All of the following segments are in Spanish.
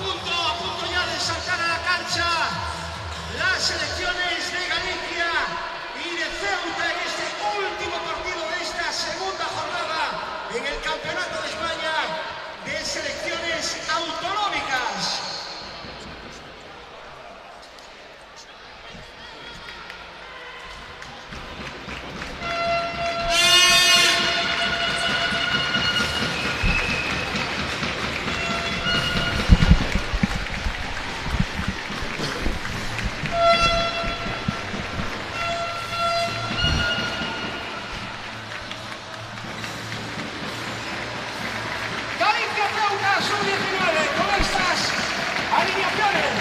punto ya de saltar a la cancha las selecciones de Galicia y de Ceuta en este último partido de esta segunda jornada en el Campeonato de España de Selecciones Autonómicas. Alineaciones.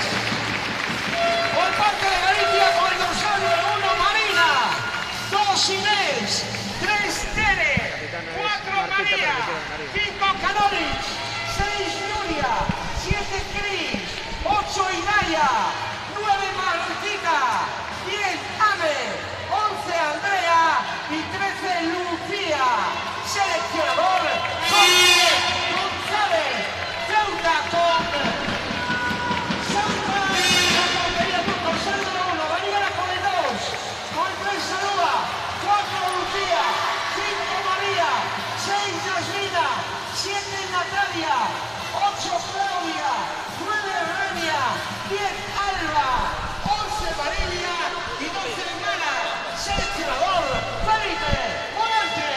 Por parte de Galicia con el dorsal número 1 Marina, 2 Inés, 3 Tere, 4 María, 5 Canolis, 6 Nuria, 7 Cris, 8 Idaya, 9 Martica, 10 Ame, 11 Andrea y 13 Lucía. Seleccionador Jorge González. Ceuta con Natalia, 8 Claudia, 9 Renia, 10 Alba, 11 Marilia y 12 Hermana. Seleccionador Felipe Morante.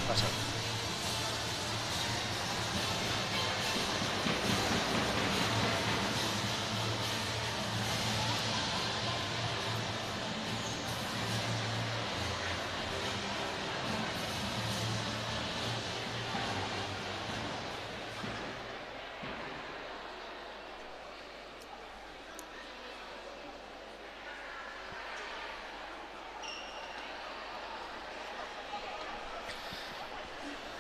Pasa.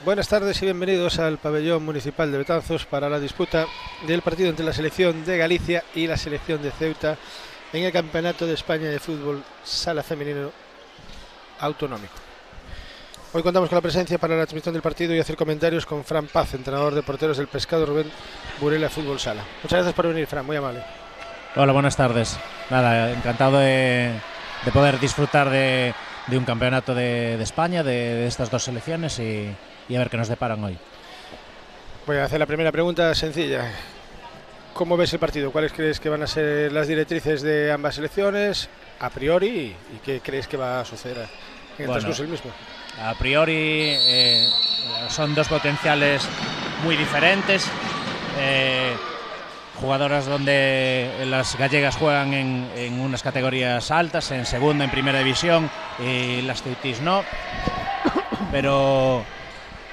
Buenas tardes y bienvenidos al pabellón municipal de Betanzos para la disputa del partido entre la selección de Galicia y la selección de Ceuta en el Campeonato de España de Fútbol Sala Femenino Autonómico. Hoy contamos con la presencia para la transmisión del partido y hacer comentarios con Fran Paz, entrenador de porteros del Pescado Rubén Burela Fútbol Sala. Muchas gracias por venir, Fran, muy amable. Hola, buenas tardes. Nada, encantado de poder disfrutar de un campeonato de España, de estas dos selecciones y a ver qué nos deparan hoy. Voy a hacer la primera pregunta sencilla. ¿Cómo ves el partido? ¿Cuáles crees que van a ser las directrices de ambas selecciones a priori y qué crees que va a suceder en el transcurso del mismo? A priori son dos potenciales muy diferentes. jugadoras donde las gallegas juegan en unas categorías altas, en segunda, en primera división, y las Ceutis no. Pero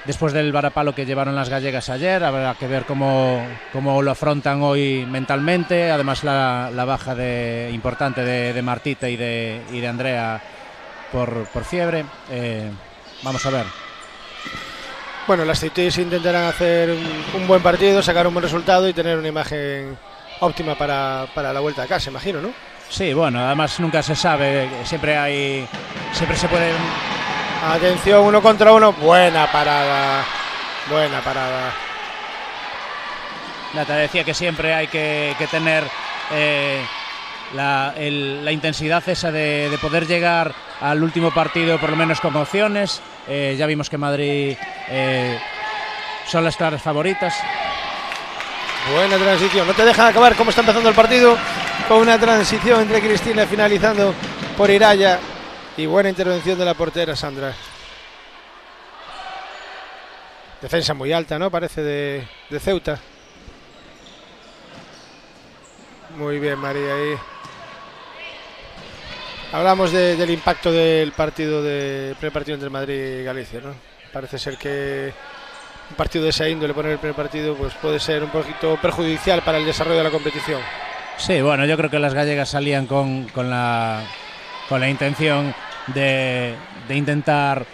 después del varapalo que llevaron las gallegas ayer, habrá que ver cómo lo afrontan hoy mentalmente. Además la baja importante de Martita y de Andrea por fiebre. Vamos a ver. Bueno, las Ceutis intentarán hacer un buen partido, sacar un buen resultado y tener una imagen óptima para la vuelta a casa, imagino, ¿no? Sí, bueno, además nunca se sabe, siempre se puede... Atención, 1 contra 1, buena parada. Ya te decía que siempre hay que tener la intensidad esa de poder llegar al último partido por lo menos con opciones. Ya vimos que Madrid son las claras favoritas. Buena transición, no te dejan acabar cómo está empezando el partido, con una transición entre Cristina finalizando por Iraya y buena intervención de la portera Sandra. Defensa muy alta, ¿no? Parece de Ceuta. Muy bien, María, ahí. Hablamos del impacto del primer partido entre Madrid y Galicia, ¿no? Parece ser que un partido de esa índole, poner el primer partido, pues puede ser un poquito perjudicial para el desarrollo de la competición. Sí, bueno, yo creo que las gallegas salían con la intención de intentar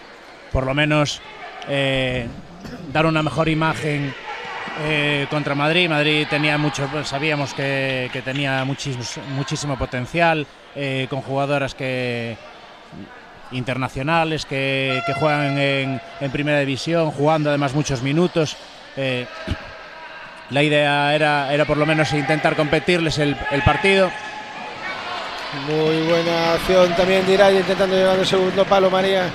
por lo menos dar una mejor imagen contra Madrid. Madrid tenía sabíamos que tenía muchísimo potencial, con jugadoras internacionales que juegan en primera división, jugando además muchos minutos. La idea era por lo menos intentar competirles el partido. Muy buena acción también de Iraya intentando llevar el segundo palo, María.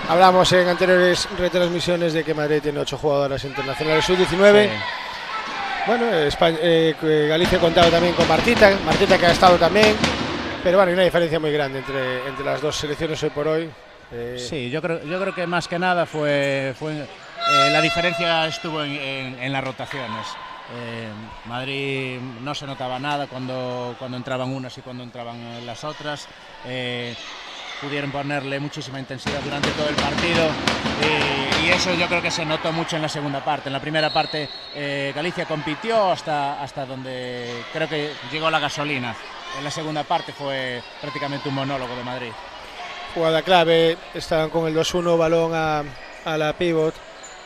Hablamos en anteriores retransmisiones de que Madrid tiene 8 jugadoras internacionales sub-19. Sí. Bueno, Galicia ha contado también con Martita que ha estado también. Pero bueno, hay una diferencia muy grande entre las dos selecciones hoy por hoy. Sí, yo creo que más que nada fue la diferencia estuvo en las rotaciones. Madrid no se notaba nada cuando entraban unas y cuando entraban las otras. Pudieron ponerle muchísima intensidad durante todo el partido y eso yo creo que se notó mucho en la segunda parte. En la primera parte Galicia compitió hasta donde creo que llegó la gasolina. En la segunda parte fue prácticamente un monólogo de Madrid. Jugada clave, estaban con el 2-1, balón a la pivot,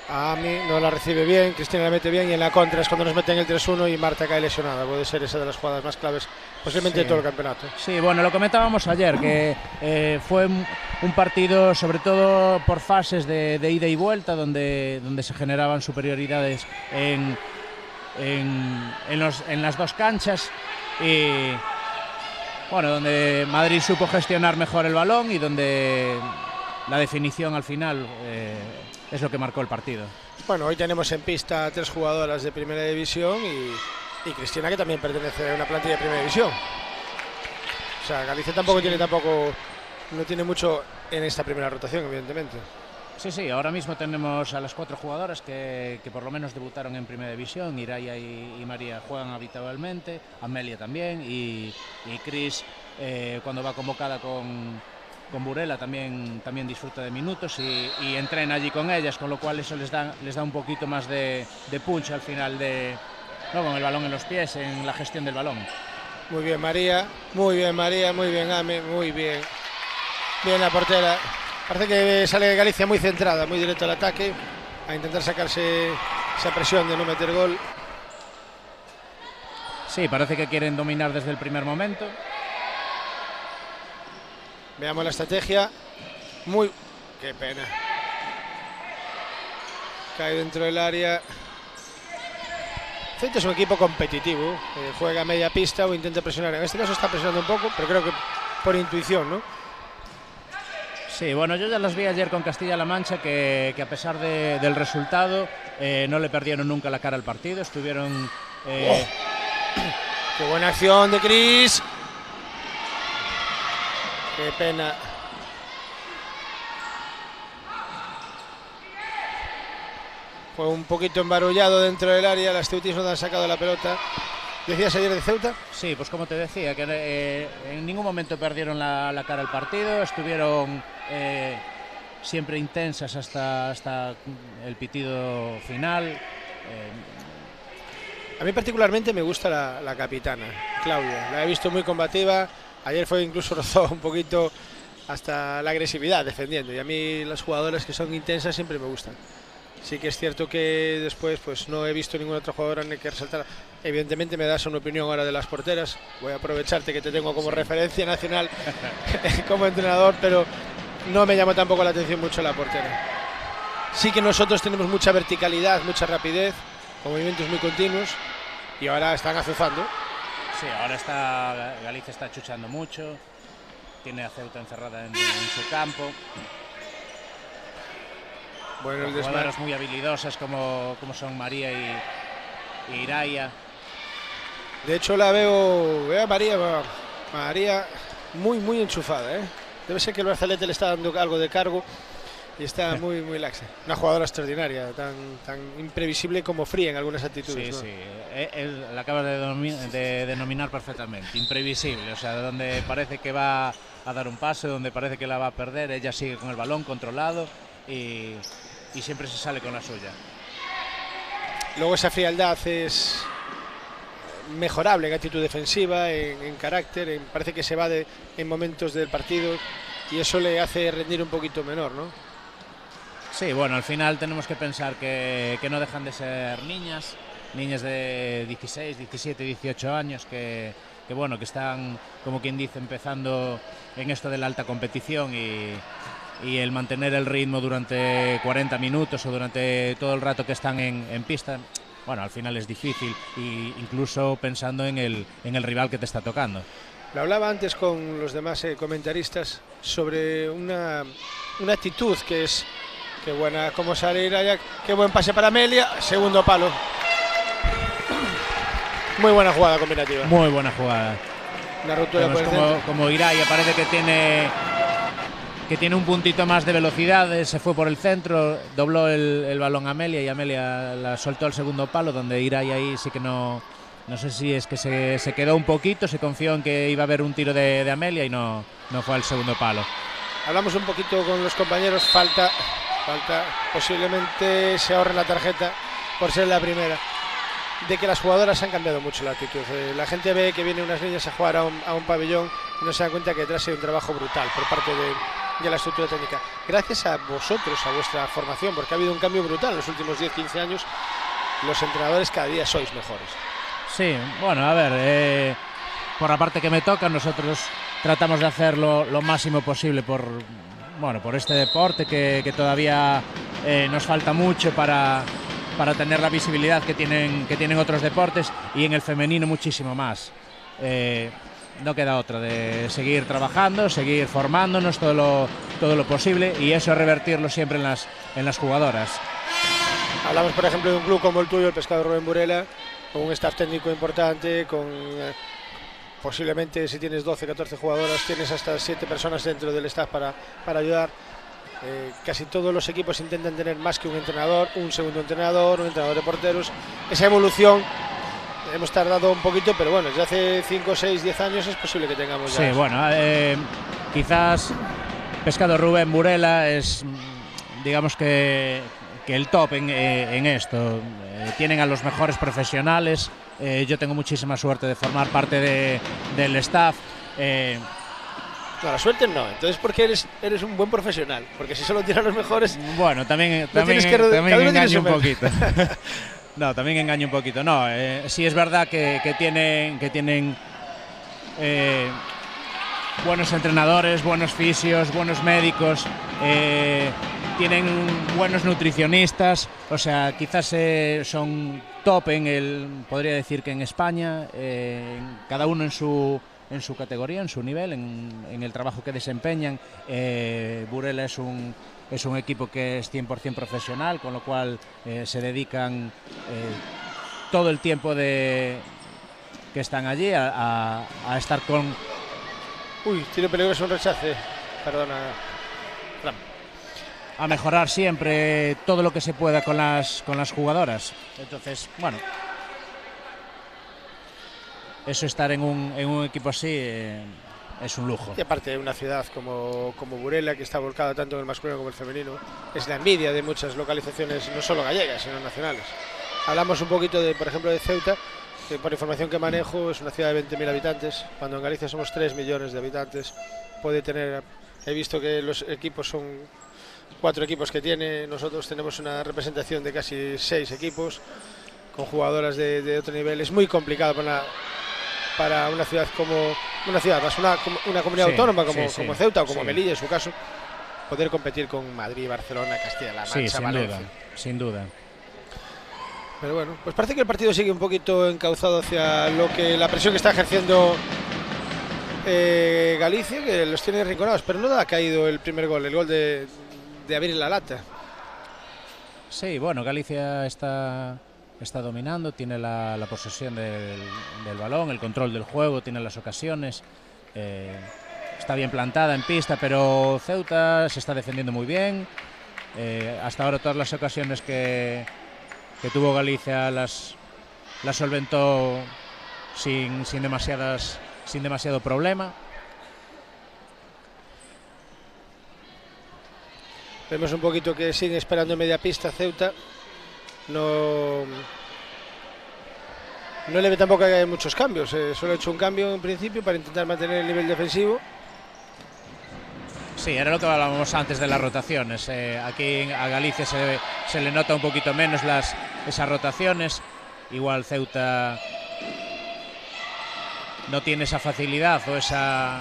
a Ami, no la recibe bien, Cristina la mete bien y en la contra es cuando nos meten el 3-1 y Marta cae lesionada. Puede ser esa de las jugadas más claves posiblemente de todo el campeonato. Sí, bueno, lo comentábamos ayer, que fue un partido sobre todo por fases de ida y vuelta, donde se generaban superioridades en las dos canchas y bueno, donde Madrid supo gestionar mejor el balón y donde la definición al final es lo que marcó el partido. Bueno, hoy tenemos en pista 3 jugadoras de primera división y Cristina, que también pertenece a una plantilla de primera división. O sea, Galicia no tiene mucho en esta primera rotación, evidentemente. Sí, ahora mismo tenemos a las 4 jugadoras que por lo menos debutaron en primera división. Iraya y María juegan habitualmente, Amelia también y Cris cuando va convocada con Burela también disfruta de minutos y entrena allí con ellas, con lo cual eso les da un poquito más de punch al final con el balón en los pies, en la gestión del balón. Muy bien María, muy bien Ame, muy bien. Bien la portera. Parece que sale Galicia muy centrada, muy directo al ataque, a intentar sacarse esa presión de no meter gol. Sí, parece que quieren dominar desde el primer momento. Veamos la estrategia. Qué pena. Cae dentro del área. Ceuta es un equipo competitivo. Juega a media pista o intenta presionar. En este caso está presionando un poco, pero creo que por intuición, ¿no? Sí, bueno, yo ya las vi ayer con Castilla-La Mancha que a pesar del resultado no le perdieron nunca la cara al partido. Estuvieron... ¡Qué buena acción de Cris! ¡Qué pena! fue un poquito embarullado dentro del área, las ceutis no han sacado la pelota. ¿Decías ayer de Ceuta? Sí, pues como te decía, que en ningún momento perdieron la cara al partido, estuvieron siempre intensas hasta el pitido final. A mí particularmente me gusta la capitana, Claudia. La he visto muy combativa. Ayer fue incluso rozó un poquito hasta la agresividad defendiendo. Y a mí las jugadoras que son intensas siempre me gustan. Sí que es cierto que después pues no he visto ninguna otra jugadora ni que resaltar. Evidentemente me das una opinión ahora de las porteras. Voy a aprovecharte que te tengo como referencia nacional como entrenador, pero no me llama tampoco la atención mucho la portera. Sí que nosotros tenemos mucha verticalidad, mucha rapidez, con movimientos muy continuos, y ahora están azuzando. Sí, ahora Galicia está chuchando mucho, tiene a Ceuta encerrada en su campo. Bueno, jugadoras muy habilidosas como son María y Iraya. De hecho veo a María muy enchufada, ¿eh? Debe ser que el Brazalete le está dando algo de cargo y está muy laxa. Una jugadora extraordinaria, tan imprevisible como fría en algunas actitudes. Sí, ¿no? sí, la acabas de denominar perfectamente, imprevisible, o sea, donde parece que va a dar un paso, donde parece que la va a perder, ella sigue con el balón controlado y siempre se sale con la suya. Luego esa frialdad es mejorable en actitud defensiva, en carácter, parece que se va en momentos del partido y eso le hace rendir un poquito menor, ¿no? Sí, bueno, al final tenemos que pensar que no dejan de ser niñas de 16, 17, 18 años que están, como quien dice, empezando en esto de la alta competición y el mantener el ritmo durante 40 minutos o durante todo el rato que están en pista, bueno, al final es difícil, y incluso pensando en el rival que te está tocando. Lo hablaba antes con los demás comentaristas sobre una actitud que es qué buena, como salir allá, qué buen pase para Amelia, segundo palo. Muy buena jugada combinativa. Muy buena jugada. Una ruptura por el centro. Como Iraya parece que tiene un puntito más de velocidad, se fue por el centro, dobló el balón a Amelia y Amelia la soltó al segundo palo, donde Iraya ahí sí que no sé si es que se quedó un poquito, se confió en que iba a haber un tiro de Amelia y no fue al segundo palo. Hablamos un poquito con los compañeros, falta, posiblemente se ahorre la tarjeta por ser la primera. De que las jugadoras han cambiado mucho la actitud. La gente ve que vienen unas niñas a jugar a un pabellón y no se dan cuenta que detrás hay un trabajo brutal por parte de la estructura técnica. Gracias a vosotros, a vuestra formación, porque ha habido un cambio brutal en los últimos 10-15 años. Los entrenadores cada día sois mejores. Sí, bueno, a ver, por la parte que me toca, nosotros tratamos de hacer lo máximo posible por este deporte que todavía nos falta mucho para tener la visibilidad que tienen otros deportes, y en el femenino muchísimo más. No queda otra de seguir trabajando, seguir formándonos todo lo posible, y eso revertirlo siempre en las jugadoras. Hablamos, por ejemplo, de un club como el tuyo, el Pescado Rubén Burela, con un staff técnico importante, con posiblemente, si tienes 12, 14 jugadoras, tienes hasta 7 personas dentro del staff para ayudar. Casi todos los equipos intentan tener más que un entrenador, un segundo entrenador, un entrenador de porteros. Esa evolución hemos tardado un poquito, pero bueno, desde hace 5, 6, 10 años es posible que tengamos ya. Sí, bueno, quizás Pescado Rubén Burela es, digamos que el top en esto. Tienen a los mejores profesionales. Yo tengo muchísima suerte de formar parte del staff. No, la suerte no, entonces porque eres un buen profesional, porque si solo tiran los mejores. Bueno, también engaño un poquito. No, también engaño un poquito. No, sí es verdad que tienen buenos entrenadores, buenos fisios, buenos médicos, tienen buenos nutricionistas, o sea, quizás son top podría decir que en España, cada uno en su categoría, en su nivel, en el trabajo que desempeñan. Burela es un equipo que es 100% profesional, con lo cual se dedican todo el tiempo que están allí a estar con... Uy, tiro peligroso, un rechace. Perdona. a mejorar siempre todo lo que se pueda con las jugadoras. Entonces, bueno, eso, estar en un equipo así es un lujo. Y aparte de una ciudad como Burela, que está volcada tanto en el masculino como el femenino, es la envidia de muchas localizaciones, no solo gallegas, sino nacionales. Hablamos un poquito, por ejemplo, de Ceuta, que por información que manejo es una ciudad de 20.000 habitantes, cuando en Galicia somos 3 millones de habitantes. Puede tener, he visto que los equipos son 4 equipos que tiene, nosotros tenemos una representación de casi 6 equipos, con jugadoras de otro nivel. Es muy complicado para una ciudad como una comunidad autónoma como Ceuta o como Melilla en su caso, poder competir con Madrid, Barcelona, Castilla-La Mancha, Valencia. Sin duda. Pero bueno, pues parece que el partido sigue un poquito encauzado hacia la presión que está ejerciendo Galicia, que los tiene arrinconados, pero no ha caído el primer gol, el gol de abrir la lata. Sí, bueno, Galicia está dominando, tiene la posesión del balón, el control del juego, tiene las ocasiones, está bien plantada en pista, pero Ceuta se está defendiendo muy bien. Hasta ahora todas las ocasiones que tuvo Galicia las solventó sin demasiado problema. Vemos un poquito que sigue esperando en media pista Ceuta. No le ve tampoco que haya muchos cambios. Solo ha hecho un cambio en principio para intentar mantener el nivel defensivo. Sí, era lo que hablábamos antes de las rotaciones. Aquí a Galicia se le nota un poquito menos esas rotaciones. Igual Ceuta no tiene esa facilidad o esa...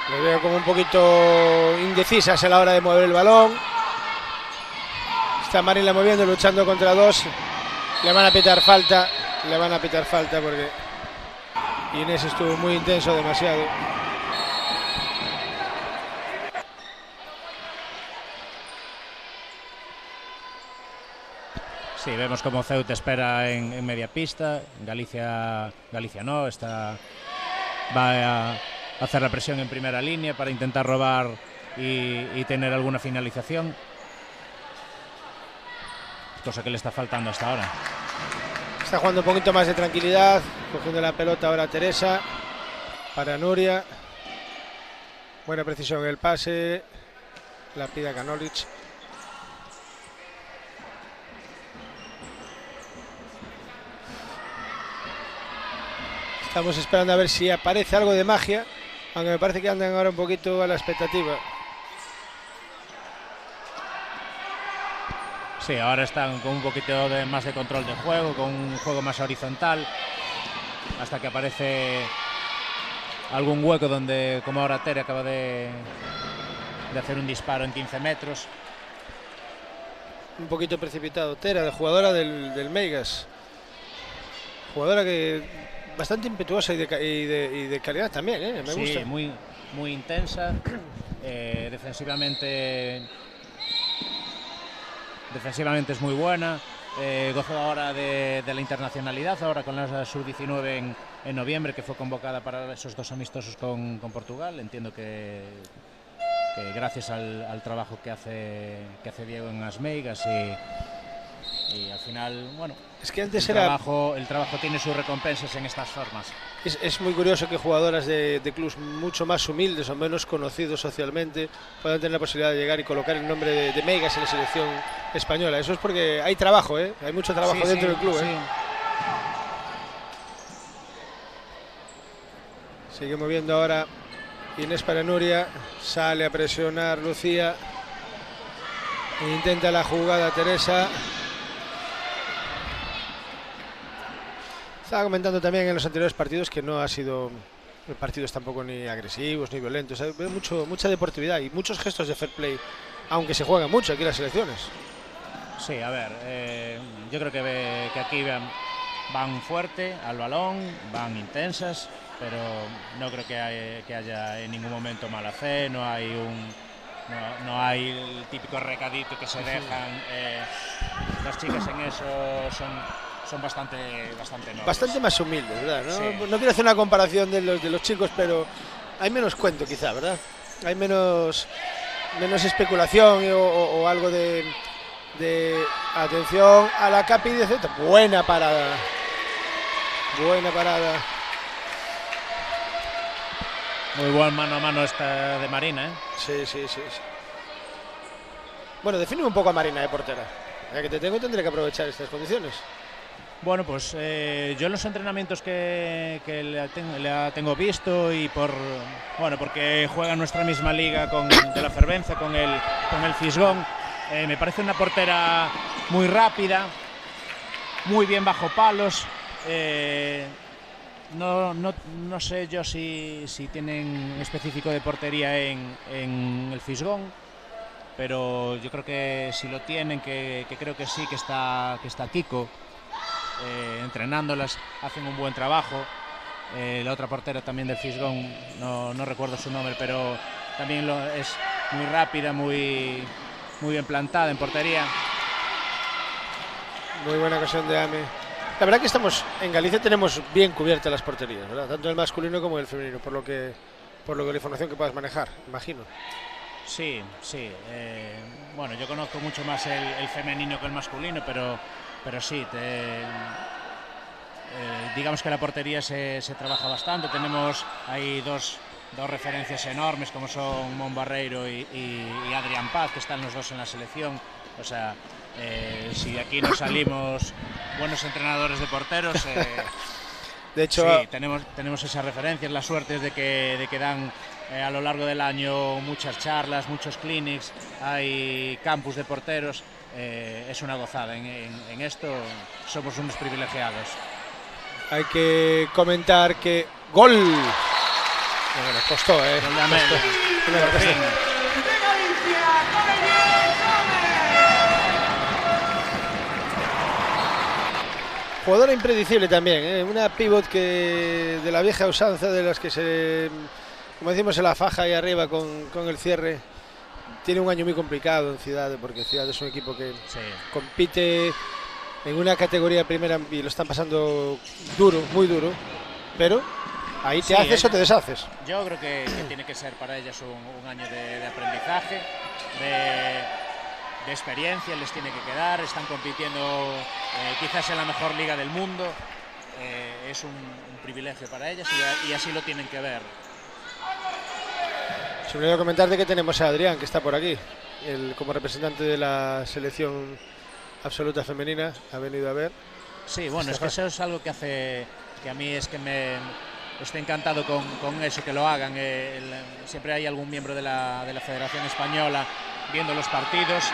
Le veo como un poquito indecisas a la hora de mover el balón. Está Marila moviendo, luchando contra 2. Le van a pitar falta porque Inés estuvo muy intenso, demasiado. Sí, vemos como Ceuta espera en media pista. Galicia no, va a hacer la presión en primera línea para intentar robar y tener alguna finalización, cosa que le está faltando hasta ahora. Está jugando un poquito más de tranquilidad, cogiendo la pelota ahora Teresa para Nuria. Buena precisión en el pase, la pide Kanolic. Estamos esperando a ver si aparece algo de magia, aunque me parece que andan ahora un poquito a la expectativa. Sí, ahora están con un poquito más de control de juego, con un juego más horizontal, hasta que aparece algún hueco donde, como ahora Tere acaba de hacer un disparo en 15 metros. Un poquito precipitado Tera, de jugadora del Meigas. Jugadora que bastante impetuosa y de calidad también, me gusta. Sí, muy intensa, defensivamente es muy buena. Goza ahora de la internacionalidad, ahora con la sub-19 en noviembre, que fue convocada para esos 2 amistosos con Portugal. Entiendo que gracias al trabajo que hace Diego en las Meigas y al final, bueno, es que antes el trabajo tiene sus recompensas en estas formas. Es muy curioso que jugadoras de clubes mucho más humildes o menos conocidos socialmente puedan tener la posibilidad de llegar y colocar el nombre de Meigas en la selección española. Eso es porque hay trabajo, hay mucho trabajo dentro del club. Sí. Sigue moviendo ahora Inés para Nuria, sale a presionar Lucía, intenta la jugada Teresa. Estaba comentando también en los anteriores partidos que no ha sido partidos tampoco ni agresivos ni violentos. Veo mucha deportividad y muchos gestos de fair play, aunque se juega mucho aquí las selecciones. Sí, a ver, yo creo que aquí van fuerte al balón, van intensas, pero no creo que haya en ningún momento mala fe, no hay el típico recadito que se dejan. Las chicas en eso son bastante nobles. Bastante más humildes, ¿verdad? ¿No? Sí. No quiero hacer una comparación de los chicos, pero hay menos cuento quizá, ¿verdad? Hay menos menos especulación o algo de atención a la Capi de Ceuta. Buena parada. Muy buen mano a mano esta de Marina, ¿eh? Sí. Bueno, define un poco a Marina de portera. Ya que te tengo, tendré que aprovechar estas condiciones. Bueno, pues yo en los entrenamientos que la tengo visto y porque juega en nuestra misma liga de la Fervenza con el Fisgón, me parece una portera muy rápida, muy bien bajo palos. No sé yo si tienen específico de portería en el Fisgón, pero yo creo que si lo tienen, que creo que sí, que está Kiko entrenándolas, hacen un buen trabajo. La otra portera también del Fisgón, no recuerdo su nombre, pero también es muy rápida, muy bien plantada en portería. Muy buena ocasión de Ame. La verdad que en Galicia tenemos bien cubiertas las porterías, ¿verdad? Tanto el masculino como el femenino, por lo que la información que puedas manejar, imagino. Sí. Bueno, yo conozco mucho más el femenino que el masculino, pero sí, digamos que la portería se trabaja bastante. Tenemos ahí dos referencias enormes, como son Mon Barreiro y Adrián Paz, que están los dos en la selección. O sea, si de aquí nos salimos buenos entrenadores de porteros, de hecho, sí, tenemos esas referencias. La suerte es de que dan a lo largo del año muchas charlas, muchos clinics, hay campus de porteros. Es una gozada. En esto somos unos privilegiados. Hay que comentar que gol. Bueno, costó, Gol de Amelia. Por fin. Jugadora impredecible también, una pivot que de la vieja usanza, de las que como decimos, se la faja ahí arriba con el cierre. Tiene un año muy complicado en Ciudad, porque Ciudad es un equipo que compite en una categoría primera y lo están pasando duro, muy duro, pero ahí te haces o te deshaces. Yo creo que tiene que ser para ellas un año de aprendizaje, de experiencia, les tiene que quedar. Están compitiendo quizás en la mejor liga del mundo. Es un privilegio para ellas y así lo tienen que ver. Se me olvidó comentarte que tenemos a Adrián, que está por aquí, como representante de la selección absoluta femenina, ha venido a ver. Sí, bueno, es que eso es algo que a mí es que me estoy encantado con eso, que lo hagan. Siempre hay algún miembro de la Federación Española viendo los partidos.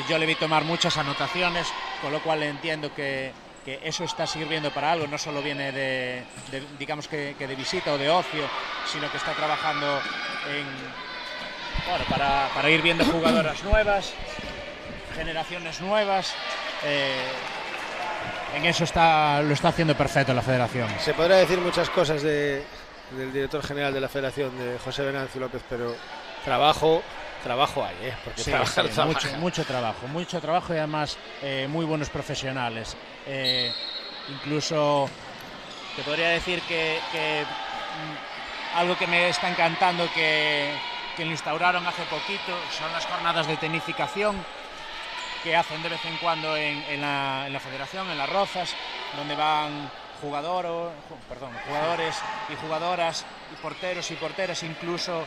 Yo le vi tomar muchas anotaciones, con lo cual entiendo que eso está sirviendo para algo. No solo viene digamos que de visita o de ocio, sino que está trabajando para ir viendo jugadoras nuevas, generaciones nuevas. En eso lo está haciendo perfecto la Federación. Se podrá decir muchas cosas del director general de la Federación, de José Venancio López, pero trabajo hay, porque sí, mucho trabajo y además muy buenos profesionales. Incluso te podría decir que algo que me está encantando que lo instauraron hace poquito son las jornadas de tecnificación que hacen de vez en cuando en la Federación, en Las Rozas, donde van jugadores y jugadoras y porteros y porteras. Incluso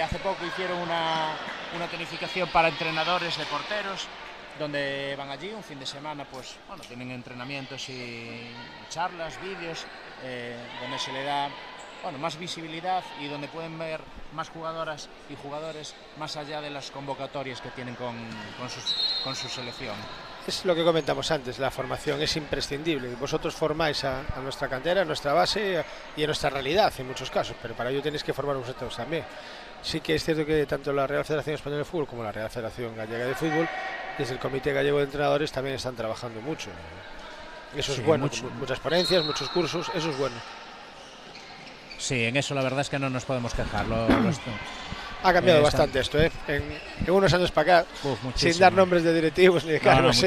hace poco hicieron una tecnificación para entrenadores de porteros, donde van allí un fin de semana, pues bueno, tienen entrenamientos y charlas, vídeos, donde se le da más visibilidad y donde pueden ver más jugadoras y jugadores más allá de las convocatorias que tienen con su selección. Es lo que comentamos antes, la formación es imprescindible. Vosotros formáis a nuestra cantera, a nuestra base y a nuestra realidad en muchos casos, pero para ello tenéis que formar vosotros también. Sí que es cierto que tanto la Real Federación Española de Fútbol como la Real Federación Gallega de Fútbol, desde el Comité Gallego de Entrenadores, también están trabajando mucho. Eso es bueno, muchas ponencias, muchos cursos, eso es bueno. Sí, en eso la verdad es que no nos podemos quejar. Ha cambiado bastante esto, ¿eh? En unos años para acá, sin dar nombres de directivos ni de cargos.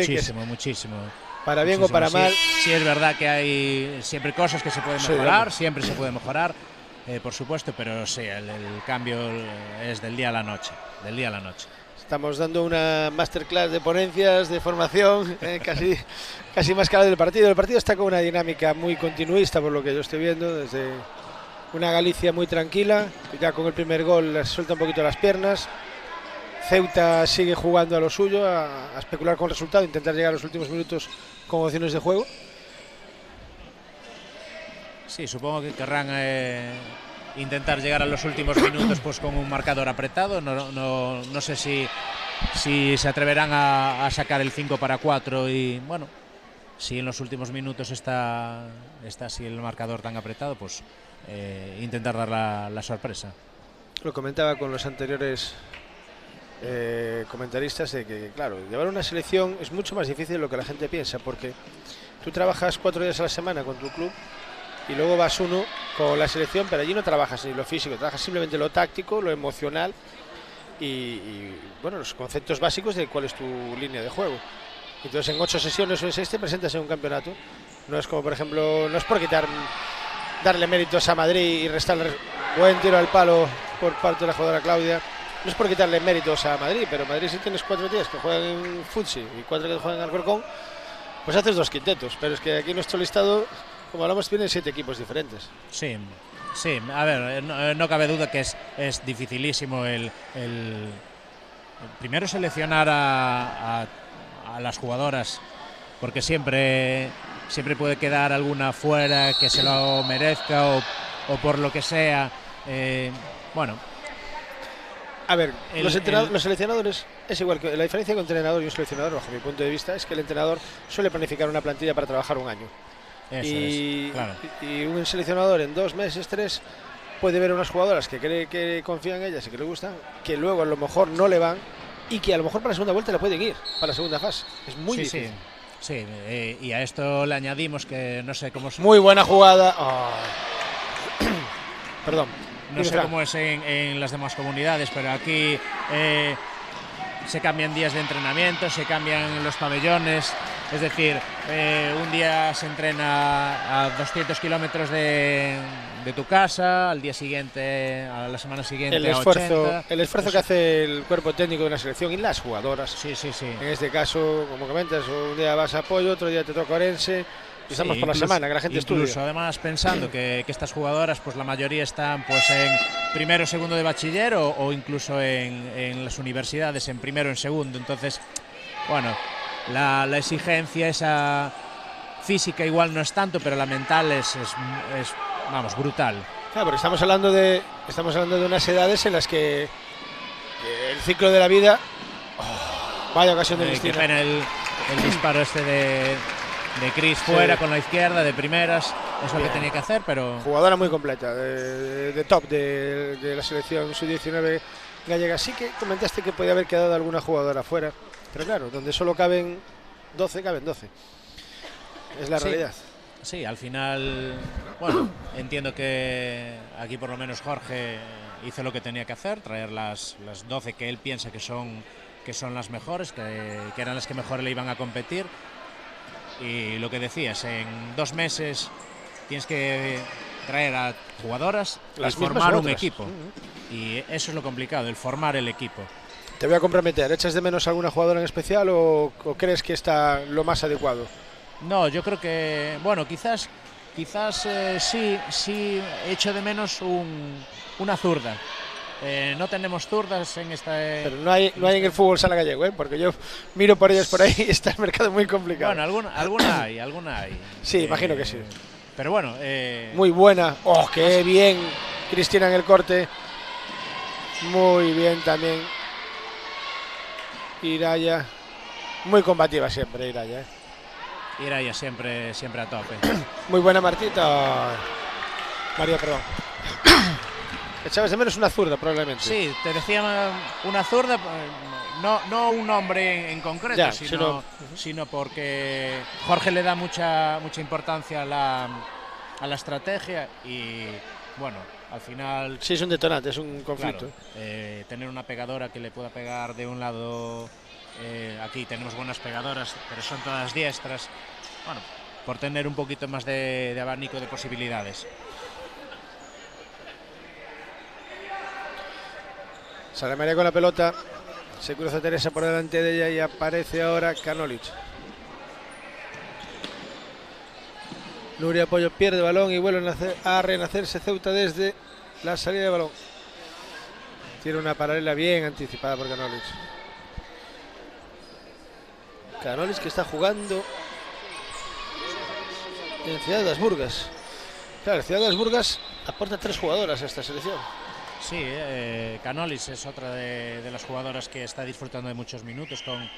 Muchísimo. Para bien o para mal. Sí, es verdad que hay siempre cosas que se pueden mejorar, siempre se puede mejorar, por supuesto, pero sí, el cambio es del día a la noche, Estamos dando una masterclass de ponencias, de formación, casi más que la del partido. El partido está con una dinámica muy continuista, por lo que yo estoy viendo, desde una Galicia muy tranquila, ya con el primer gol le suelta un poquito las piernas. Ceuta sigue jugando a lo suyo, a especular con el resultado, intentar llegar a los últimos minutos con opciones de juego. Sí, supongo que querrán intentar llegar a los últimos minutos pues con un marcador apretado. No sé si se atreverán a sacar el 5-4 y bueno, si en los últimos minutos está así el marcador tan apretado, pues intentar dar la sorpresa. Lo comentaba con los anteriores comentaristas de que, claro, llevar una selección es mucho más difícil de lo que la gente piensa, porque tú trabajas 4 días a la semana con tu club y luego vas uno con la selección, pero allí no trabajas ni lo físico, trabajas simplemente lo táctico, lo emocional y bueno, los conceptos básicos de cuál es tu línea de juego. Entonces en 8 sesiones o en 6 te presentas en un campeonato. No es como, por ejemplo, no es por darle méritos a Madrid y restarle buen tiro al palo por parte de la jugadora Claudia. No es por quitarle méritos a Madrid, pero Madrid, si tienes 4 días que juegan en Futsi y 4 que juegan en Alcorcón, pues haces 2 quintetos. Pero es que aquí nuestro listado, como hablamos, tienen 7 equipos diferentes. Sí, a ver, no cabe duda que es dificilísimo el primero seleccionar a las jugadoras, porque siempre puede quedar alguna fuera que se lo merezca o por lo que sea. Bueno. A ver, los seleccionadores es igual, que la diferencia con un entrenador y un seleccionador, bajo mi punto de vista, es que el entrenador suele planificar una plantilla para trabajar un año. Claro. Y un seleccionador en 2 meses, 3, puede ver unas jugadoras que cree que confía en ellas y que le gustan, que luego a lo mejor no le van y que a lo mejor para la segunda vuelta le pueden ir, para la segunda fase. Es muy difícil. Sí, y a esto le añadimos que no sé cómo... Muy buena jugada. Oh. Perdón. No sé cómo es en las demás comunidades, pero aquí se cambian días de entrenamiento, se cambian los pabellones. Es decir, un día se entrena a 200 kilómetros de tu casa, al día siguiente, a la semana siguiente el esfuerzo que hace el cuerpo técnico de una selección y las jugadoras. Sí. En este caso, como comentas, un día vas a Apoyo, otro día te toca Orense. Estamos por la semana, que la gente estudia. Incluso además pensando que estas jugadoras, pues la mayoría están pues en primero o segundo de bachiller o incluso en las universidades, en primero o en segundo. Entonces, bueno, la exigencia esa física igual no es tanto, pero la mental es vamos, brutal. Claro, porque estamos hablando de unas edades en las que el ciclo de la vida... vaya ocasión de Cristina. El disparo este de Cris fuera con la izquierda, de primeras, es lo que tenía que hacer, pero... Jugadora muy completa, de top de la selección sub-19 gallega. Sí que comentaste que podía haber quedado alguna jugadora fuera, pero claro, donde solo caben 12, caben 12. Es la realidad. Sí, al final, bueno, entiendo que aquí por lo menos Jorge hizo lo que tenía que hacer, traer las 12 que él piensa que son las mejores, que eran las que mejor le iban a competir. Y lo que decías, en 2 meses tienes que traer a jugadoras y formar un equipo. Y eso es lo complicado, el formar el equipo. Te voy a comprometer, ¿echas de menos alguna jugadora en especial o crees que está lo más adecuado? No, yo creo que, bueno, quizás sí echo de menos una zurda. No tenemos zurdas en esta... Pero no hay en el fútbol sala gallego, porque yo miro por ellas por ahí y está el mercado muy complicado. Bueno, alguna hay. Sí, imagino que sí. Pero bueno... Muy buena. ¡Oh, qué bien! Cristina en el corte. Muy bien también. Iraya. Muy combativa siempre, Iraya. Iraya siempre a tope. Muy buena Martita. María, perdón. Echabas de menos una zurda, probablemente. Sí, te decía una zurda, no un nombre en concreto, ya, sino porque Jorge le da mucha importancia a la estrategia y, bueno, al final... Sí, es un detonante, es un conflicto. Claro, tener una pegadora que le pueda pegar de un lado... aquí tenemos buenas pegadoras, pero son todas diestras. Bueno, por tener un poquito más de abanico de posibilidades. Sale María con la pelota. Se cruza Teresa por delante de ella y aparece ahora Canolic. Nuria Pollo pierde balón y vuelve a renacerse Ceuta desde la salida de balón. Tiene una paralela bien anticipada por Canolic. Canolic que está jugando en Ciudad de las Burgas. Claro, Ciudad de las Burgas aporta 3 jugadoras a esta selección. Sí, Canolic es otra de las jugadoras que está disfrutando de muchos minutos con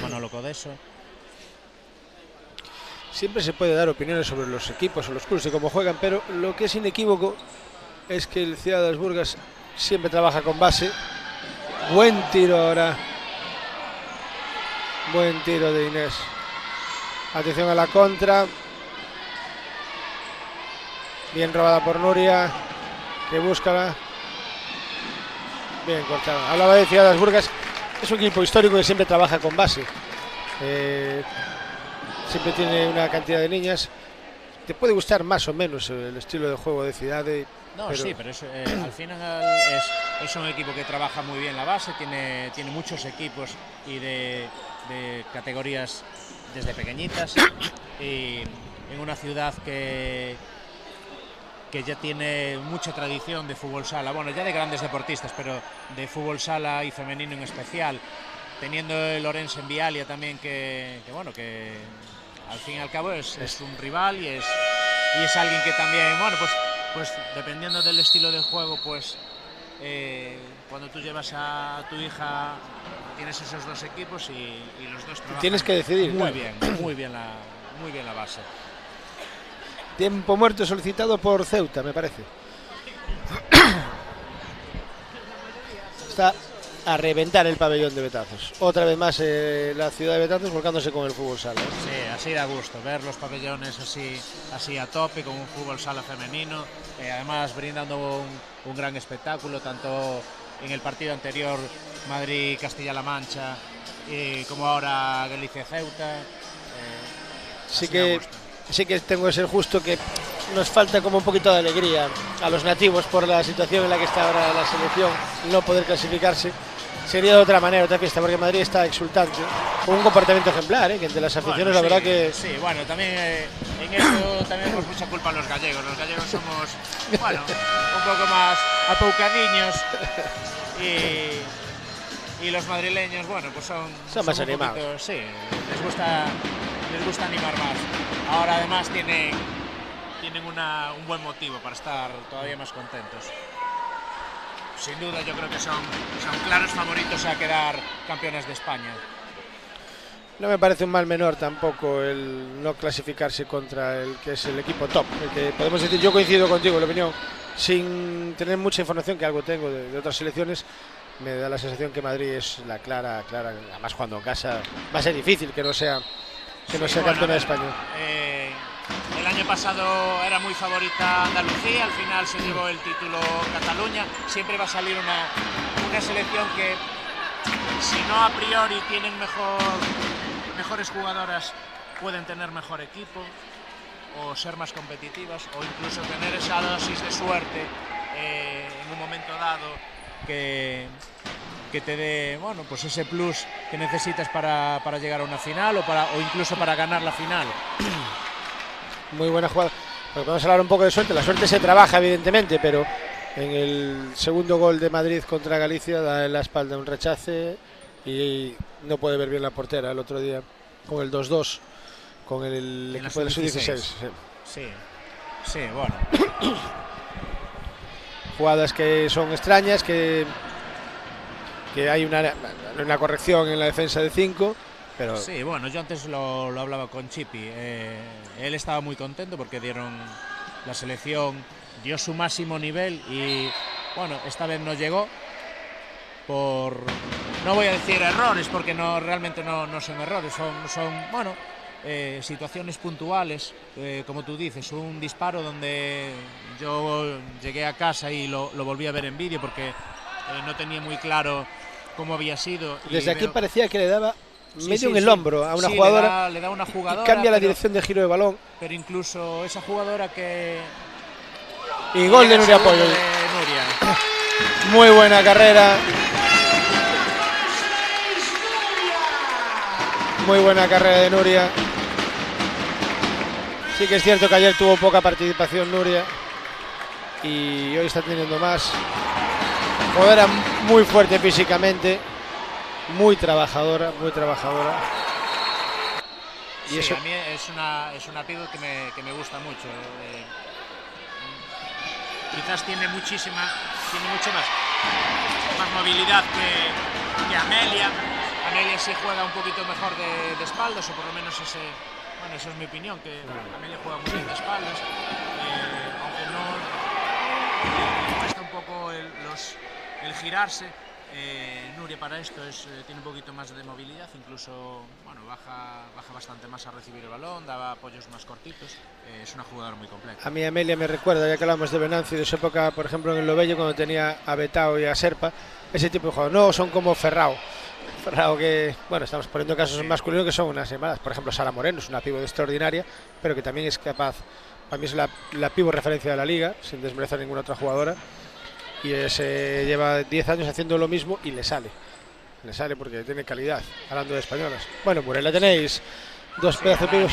Manolo Codeso. Siempre se puede dar opiniones sobre los equipos o los clubes y cómo juegan, pero lo que es inequívoco es que el Ciudad de las Burgas siempre trabaja con base. Buen tiro ahora. Buen tiro de Inés. Atención a la contra. Bien robada por Nuria, que busca. Bien cortada. Hablaba de Ciudad de las Burgas. Es un equipo histórico que siempre trabaja con base. Siempre tiene una cantidad de niñas. Te puede gustar más o menos el estilo de juego de Ciudad. Pero al final es un equipo que trabaja muy bien la base, tiene muchos equipos y de categorías desde pequeñitas, y en una ciudad que ya tiene mucha tradición de fútbol sala, bueno, ya de grandes deportistas, pero de fútbol sala y femenino en especial, teniendo el Orense en Vialia también, que al fin y al cabo es un rival y es alguien que también, bueno, pues dependiendo del estilo de juego, pues cuando tú llevas a tu hija tienes esos dos equipos y los dos trabajan. Tienes que decidir. Muy claro. bien la base. Tiempo muerto solicitado por Ceuta, me parece. Está a reventar el pabellón de Betanzos. Otra vez más la ciudad de Betanzos volcándose con el fútbol sala. Sí, así da gusto ver los pabellones así a tope, con un fútbol sala femenino, además brindando un gran espectáculo, tanto en el partido anterior Madrid-Castilla-La Mancha como ahora Galicia-Ceuta. Sí que tengo que ser justo, que nos falta como un poquito de alegría a los nativos por la situación en la que está ahora la selección, no poder clasificarse. Sería de otra manera, otra fiesta, porque Madrid está exultante, con un comportamiento ejemplar, que entre las aficiones, la verdad que... Sí, bueno, también en eso tenemos mucha culpa los gallegos somos, bueno, un poco más apoucadiños, y los madrileños, bueno, pues son más animados. Poquito, sí, les gusta animar más. Ahora además tienen un buen motivo para estar todavía más contentos. Sin duda yo creo que son claros favoritos a quedar campeones de España. No me parece un mal menor tampoco el no clasificarse contra el que es el equipo top. El que podemos decir, yo coincido contigo en la opinión, sin tener mucha información, que algo tengo de otras selecciones, me da la sensación que Madrid es la clara, además cuando en casa va a ser difícil que no sea campeona de España. El año pasado era muy favorita Andalucía, al final se llevó el título Cataluña. Siempre va a salir una selección que, si no a priori tienen mejores jugadoras, pueden tener mejor equipo o ser más competitivas, o incluso tener esa dosis de suerte en un momento dado que te dé, bueno, pues ese plus que necesitas para llegar a una final o incluso para ganar la final. Muy buena jugada. Pues vamos a hablar un poco de suerte. La suerte se trabaja, evidentemente, pero en el segundo gol de Madrid contra Galicia da en la espalda un rechace y no puede ver bien la portera el otro día con el 2-2 con el equipo del Sub-16. Sí, bueno. Jugadas que son extrañas, que hay una corrección en la defensa de 5. Pero... Sí, bueno, yo antes lo hablaba con Chipi. Él estaba muy contento porque la selección dio su máximo nivel y, bueno, esta vez no llegó por, no voy a decir errores, porque realmente no son errores, son bueno, situaciones puntuales, como tú dices, un disparo donde yo llegué a casa y lo volví a ver en vídeo porque no tenía muy claro cómo había sido. Desde aquí parecía que le daba medio en el hombro a una jugadora, le da una jugadora, y cambia la dirección de giro de balón. Pero incluso esa jugadora que... Y gol de Nuria Pollo. Nuria. Muy buena carrera muy buena carrera de Nuria. Sí que es cierto que ayer tuvo poca participación Nuria y hoy está teniendo más. Jugadora muy fuerte físicamente, muy trabajadora, muy trabajadora. Y sí, eso... a mí es una pivot que me gusta mucho. Quizás tiene mucho más movilidad que Amelia. Amelia sí juega un poquito mejor de espaldas, o por lo menos esa es mi opinión, que Amelia juega muy bien de espaldas, aunque no le cuesta un poco el girarse. Nuria para esto tiene un poquito más de movilidad, incluso baja bastante más a recibir el balón, daba apoyos más cortitos, es una jugadora muy completa. A mí Amelia me recuerda, ya que hablamos de Venancio, de su época, por ejemplo en el Lobello, cuando tenía a Betao y a Serpa, ese tipo de jugadores. No son como Ferrao que, estamos poniendo casos masculinos que son unas llamadas. Por ejemplo, Sara Moreno es una pívot extraordinaria, pero que también es capaz, para mí es la pívot referencia de la liga, sin desmerecer a ninguna otra jugadora. Y lleva 10 años haciendo lo mismo y le sale porque tiene calidad, hablando de españolas. Bueno, por ahí la tenéis, dos pedazos de pibos.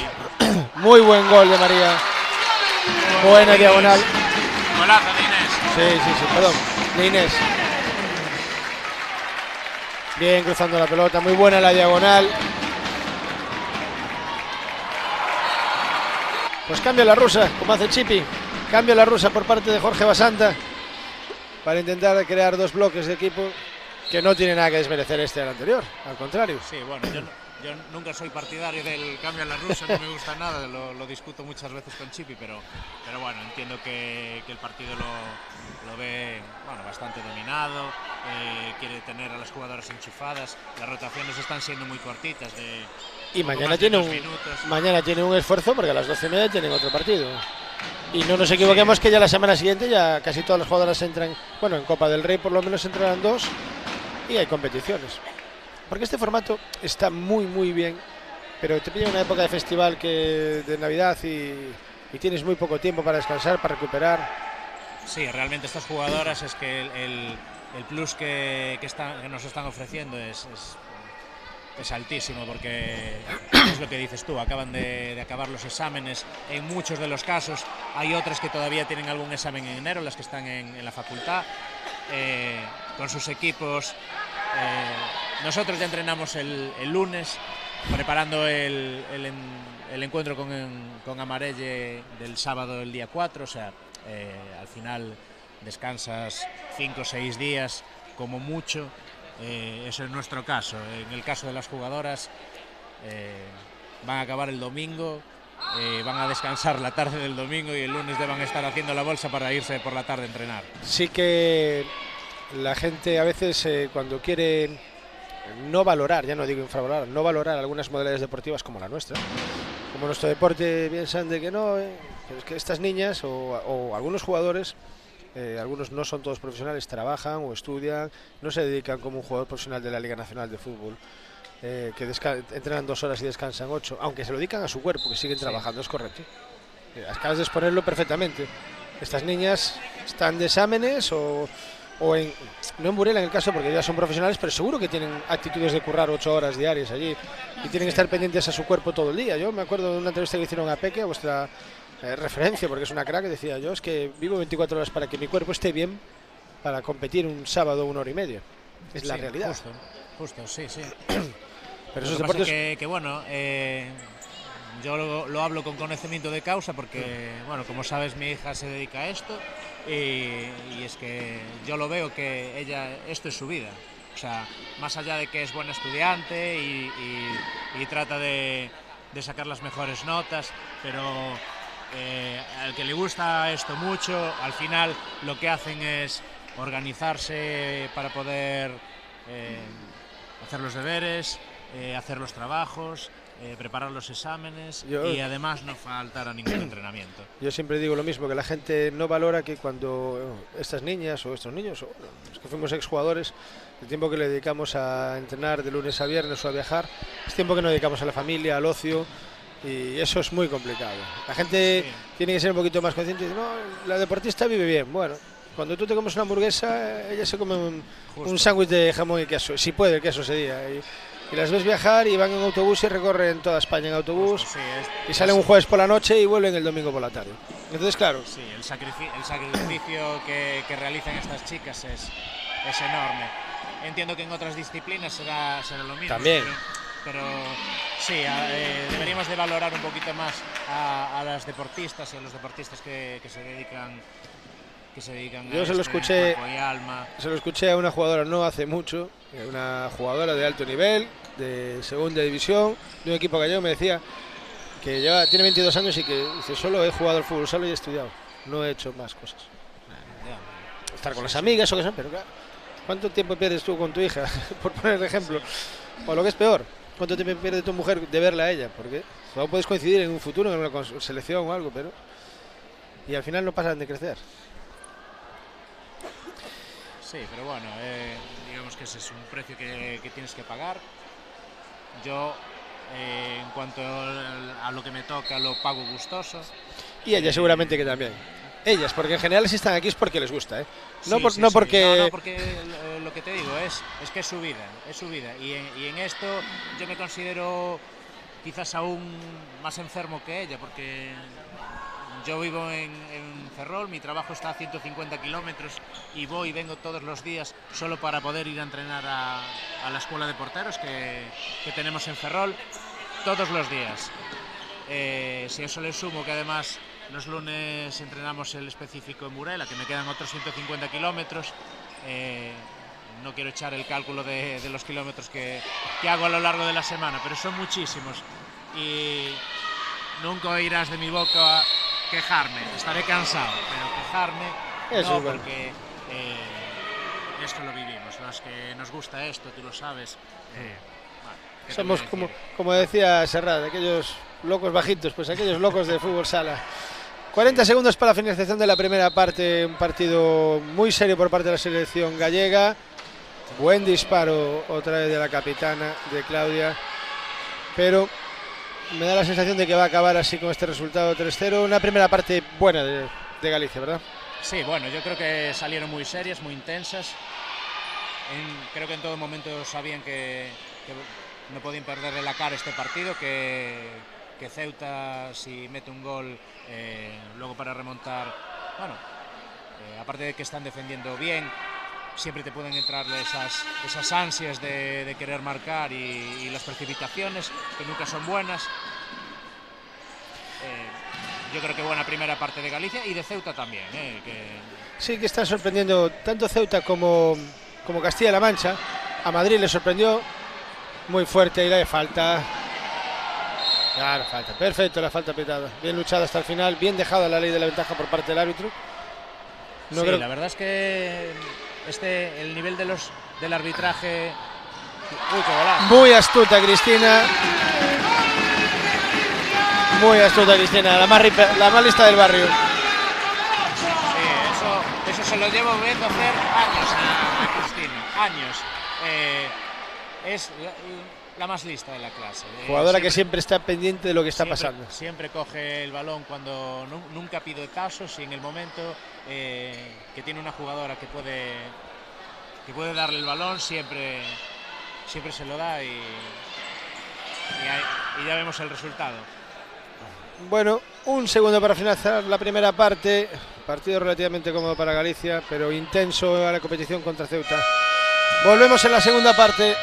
Muy buen gol de María, buena diagonal. Golazo de Inés. Sí, perdón, de Inés. Bien cruzando la pelota, muy buena la diagonal. Pues cambia la rusa, como hace Chipi, cambia la rusa por parte de Jorge Basanta, para intentar crear dos bloques de equipo que no tiene nada que desmerecer al anterior, al contrario. Sí, yo nunca soy partidario del cambio a la rusa, no me gusta nada, lo discuto muchas veces con Chipi, pero bueno, entiendo que el partido lo ve bastante dominado, quiere tener a las jugadoras enchufadas, las rotaciones están siendo muy cortitas. Y mañana tiene un esfuerzo porque a las 12:30 tienen otro partido. Y no nos equivoquemos que ya la semana siguiente ya casi todas las jugadoras entran, en Copa del Rey por lo menos entrarán 2 y hay competiciones. Porque este formato está muy bien, pero te pilla en una época de festival de Navidad y tienes muy poco tiempo para descansar, para recuperar. Sí, realmente estas jugadoras es que el plus que nos están ofreciendo es altísimo, porque es lo que dices tú, acaban de acabar los exámenes, en muchos de los casos hay otras que todavía tienen algún examen en enero, las que están en la facultad, con sus equipos. Nosotros ya entrenamos el lunes, preparando el encuentro con Amarelle del sábado, el día 4, o sea, al final descansas 5 o 6 días como mucho. Eso es nuestro caso. En el caso de las jugadoras, van a acabar el domingo, van a descansar la tarde del domingo y el lunes deban estar haciendo la bolsa para irse por la tarde a entrenar. Sí que la gente a veces cuando quiere no valorar, ya no digo infravalorar, no valorar algunas modalidades deportivas como la nuestra, como nuestro deporte, piensan de que no, pero es que estas niñas o algunos jugadores, algunos no son todos profesionales, trabajan o estudian, no se dedican como un jugador profesional de la Liga Nacional de Fútbol, que entrenan 2 horas y descansan 8, aunque se lo dedican a su cuerpo, que siguen trabajando, es correcto. Acabas de exponerlo perfectamente. Estas niñas están de exámenes no en Burela en el caso, porque ya son profesionales, pero seguro que tienen actitudes de currar 8 horas diarias allí y tienen que estar pendientes a su cuerpo todo el día. Yo me acuerdo de una entrevista que hicieron a Peque, a vuestra referencia, porque es una crack, decía yo, es que vivo 24 horas para que mi cuerpo esté bien para competir un sábado 1 hora y media. Es la realidad. Justo, sí. Pero esos deportes... yo lo hablo con conocimiento de causa porque, como sabes, mi hija se dedica a esto y es que yo lo veo que esto es su vida. O sea, más allá de que es buena estudiante y trata de sacar las mejores notas, pero al que le gusta esto mucho, al final lo que hacen es organizarse para poder hacer los deberes, hacer los trabajos, preparar los exámenes y además no faltar a ningún entrenamiento. Yo siempre digo lo mismo, que la gente no valora que cuando estas niñas o estos niños, o los que fuimos exjugadores, el tiempo que le dedicamos a entrenar de lunes a viernes o a viajar, es tiempo que no dedicamos a la familia, al ocio, y eso es muy complicado. La gente tiene que ser un poquito más consciente y dice, no, la deportista vive bien. Bueno, cuando tú te comes una hamburguesa, ella se come un sándwich de jamón y queso, si puede el queso ese día. Y las ves viajar y van en autobús y recorren toda España en autobús. Justo, sí, Y salen un jueves por la noche y vuelven el domingo por la tarde. Entonces, claro. Sí, el sacrificio que realizan estas chicas es enorme. Entiendo que en otras disciplinas será lo mismo. También. Pero sí, deberíamos de valorar un poquito más a las deportistas y a los deportistas que se dedican Yo a se lo esto en escuché, cuerpo y alma. se lo escuché a una jugadora no hace mucho, una jugadora de alto nivel, de segunda división, de un equipo gallego, me decía que ya tiene 22 años y que dice, solo he jugado al fútbol, solo he estudiado, no he hecho más cosas. Estar con las amigas o que sea, pero claro, ¿cuánto tiempo pierdes tú con tu hija? Por poner ejemplo. O lo que es peor, ¿cuánto tiempo pierde tu mujer de verla a ella? Porque solo puedes coincidir en un futuro, en una selección o algo, pero... Y al final no pasan de crecer. Sí, pero bueno, digamos que ese es un precio que tienes que pagar. Yo, en cuanto a lo que me toca, lo pago gustoso. Y ella seguramente que también. Ellas, porque en general si están aquí es porque les gusta, ¿eh? No, Sí, no sí. porque... No, porque lo que te digo es que es su vida. Y en esto yo me considero quizás aún más enfermo que ella, porque yo vivo en Ferrol, mi trabajo está a 150 kilómetros y voy y vengo todos los días solo para poder ir a entrenar a la escuela de porteros que tenemos en Ferrol todos los días. Si a eso le sumo que además los lunes entrenamos el específico en Burela, que me quedan otros 150 kilómetros, no quiero echar el cálculo de los kilómetros que hago a lo largo de la semana, pero son muchísimos y nunca oirás de mi boca quejarme, estaré cansado, pero quejarme Eso no, es bueno. porque esto lo vivimos, los que nos gusta esto, tú lo sabes. ¿Qué te Somos voy a decir? como decía Serrat, aquellos locos bajitos, pues aquellos locos de fútbol sala. 40 segundos para la finalización de la primera parte, un partido muy serio por parte de la selección gallega. Buen disparo otra vez de la capitana, de Claudia, pero me da la sensación de que va a acabar así con este resultado 3-0. Una primera parte buena de Galicia, ¿verdad? Sí, bueno, yo creo que salieron muy serias, muy intensas. Creo que en todo momento sabían que no podían perderle la cara a este partido, que Ceuta, si mete un gol, luego para remontar, bueno, aparte de que están defendiendo bien, siempre te pueden entrarle esas ansias de querer marcar y las precipitaciones, que nunca son buenas. Yo creo que buena primera parte de Galicia y de Ceuta también. Sí, que están sorprendiendo tanto Ceuta como Castilla-La Mancha. A Madrid le sorprendió muy fuerte y la de falta. Claro, falta. Perfecto, la falta apretada. Bien luchada hasta el final, bien dejada la ley de la ventaja por parte del árbitro. No sí, la verdad es que el nivel del arbitraje... Uy, qué golazo. Muy astuta Cristina. Muy astuta Cristina, la más lista del barrio. Sí, eso se lo llevo viendo hacer años a Cristina, años. Es la más lista de la clase. Jugadora que siempre está pendiente de lo que está pasando. Siempre coge el balón cuando nunca pide casos y en el momento que tiene una jugadora que puede darle el balón, siempre se lo da y ya vemos el resultado. Bueno, un segundo para finalizar la primera parte. Partido relativamente cómodo para Galicia, pero intenso a la competición contra Ceuta. Volvemos en la segunda parte.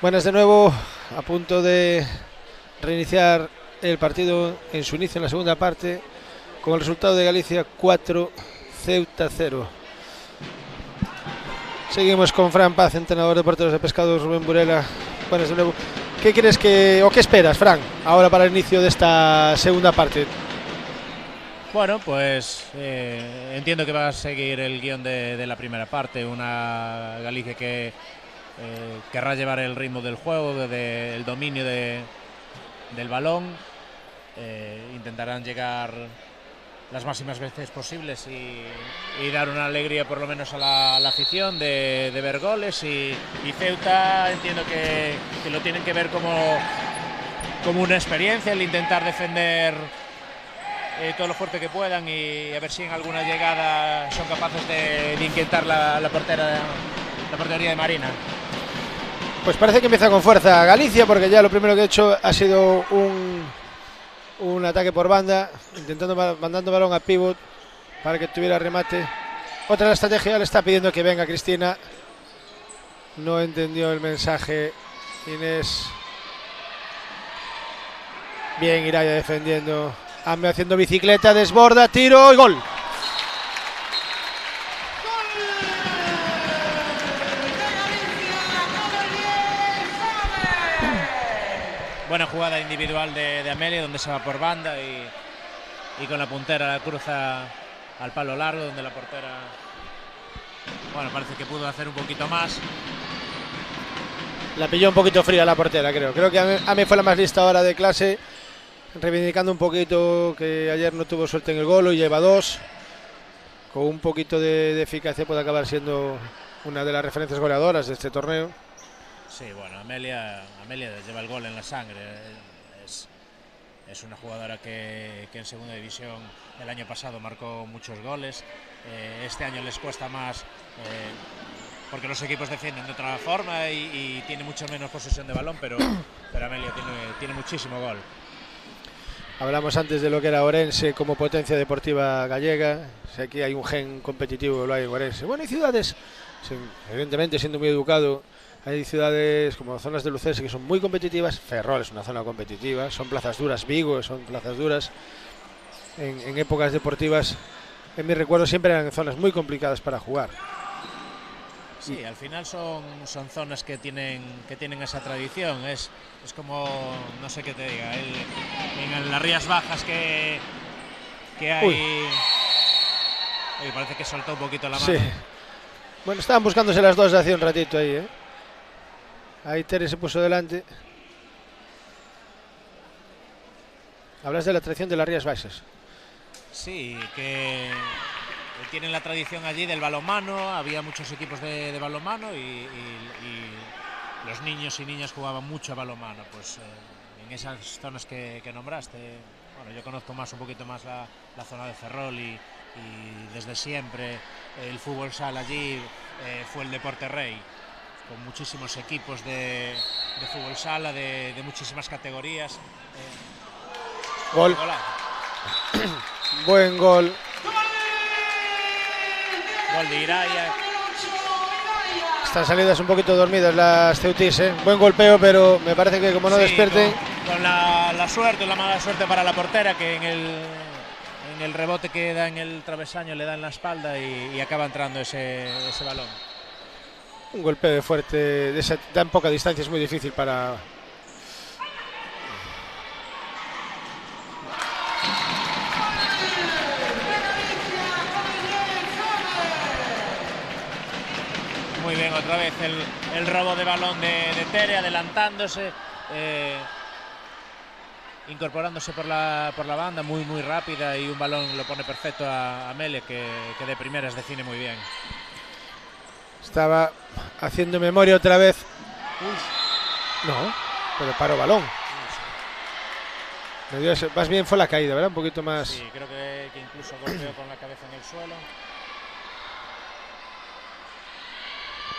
Buenas de nuevo, a punto de reiniciar el partido en su inicio en la segunda parte, con el resultado de Galicia 4, Ceuta 0. Seguimos con Fran Paz, entrenador de porteros de Pescados, Rubén Burela. Buenas de nuevo. ¿Qué crees que, o qué esperas, Fran, ahora para el inicio de esta segunda parte? Bueno, pues entiendo que va a seguir el guión de la primera parte, una Galicia que querrá llevar el ritmo del juego, el dominio del balón, intentarán llegar las máximas veces posibles y dar una alegría por lo menos a la afición de ver goles, y Ceuta entiendo que lo tienen que ver como una experiencia, el intentar defender todo lo fuerte que puedan y a ver si en alguna llegada son capaces de inquietar la portería de Marina. Pues parece que empieza con fuerza Galicia, porque ya lo primero que ha hecho ha sido un ataque por banda, mandando balón a pivot para que tuviera remate. Otra estrategia, le está pidiendo que venga Cristina. No entendió el mensaje Inés. Bien Iraya defendiendo. Ame haciendo bicicleta, desborda, tiro y gol. Buena jugada individual de Amelia, donde se va por banda y con la puntera la cruza al palo largo, donde la portera, bueno, parece que pudo hacer un poquito más. La pilló un poquito fría la portera, creo. Creo que Ame fue la más lista ahora de clase, reivindicando un poquito que ayer no tuvo suerte en el gol y lleva 2. Con un poquito de eficacia puede acabar siendo una de las referencias goleadoras de este torneo. Sí, bueno, Amelia lleva el gol en la sangre. Es una jugadora que en segunda división el año pasado marcó muchos goles. Este año les cuesta más porque los equipos defienden de otra forma y tiene mucho menos posesión de balón, pero Amelia tiene muchísimo gol. Hablamos antes de lo que era Orense como potencia deportiva gallega. Si aquí hay un gen competitivo, lo hay en Orense. Bueno, hay ciudades, evidentemente siendo muy educado, hay ciudades como zonas de Lucense que son muy competitivas. Ferrol es una zona competitiva, son plazas duras. Vigo son plazas duras. En épocas deportivas, en mi recuerdo, siempre eran zonas muy complicadas para jugar. Sí, al final son zonas que tienen esa tradición. Es como, no sé qué te diga, en las Rías Bajas que hay. Oye, parece que soltó un poquito la mano. Sí. Bueno, estaban buscándose las dos de hace un ratito ahí, ¿eh? Ahí Tere se puso delante. Hablas de la tradición de las Rías Baixas. Sí, que tienen la tradición allí del balonmano. Había muchos equipos de balonmano y los niños y niñas jugaban mucho a balonmano. Pues en esas zonas que nombraste, bueno, yo conozco un poquito más la zona de Ferrol y desde siempre el fútbol sala allí fue el deporte rey, con muchísimos equipos de fútbol sala, de muchísimas categorías. Gol. Buen gol. Gol de Iraya. Están salidas un poquito dormidas las ceutis, ¿eh? Buen golpeo, pero me parece que como no despierten. Con la suerte, la mala suerte para la portera, que en el rebote que da en el travesaño le da en la espalda y acaba entrando ese balón. Un golpeo fuerte de tan poca distancia es muy difícil para. Muy bien, otra vez el robo de balón de Tere, adelantándose, incorporándose por la banda, muy rápida, y un balón lo pone perfecto a Amelia, que de primeras define muy bien. Estaba haciendo memoria otra vez. No, pero paró balón. Más bien fue la caída, ¿verdad? Un poquito más. Sí, creo que incluso golpeó con la cabeza en el suelo.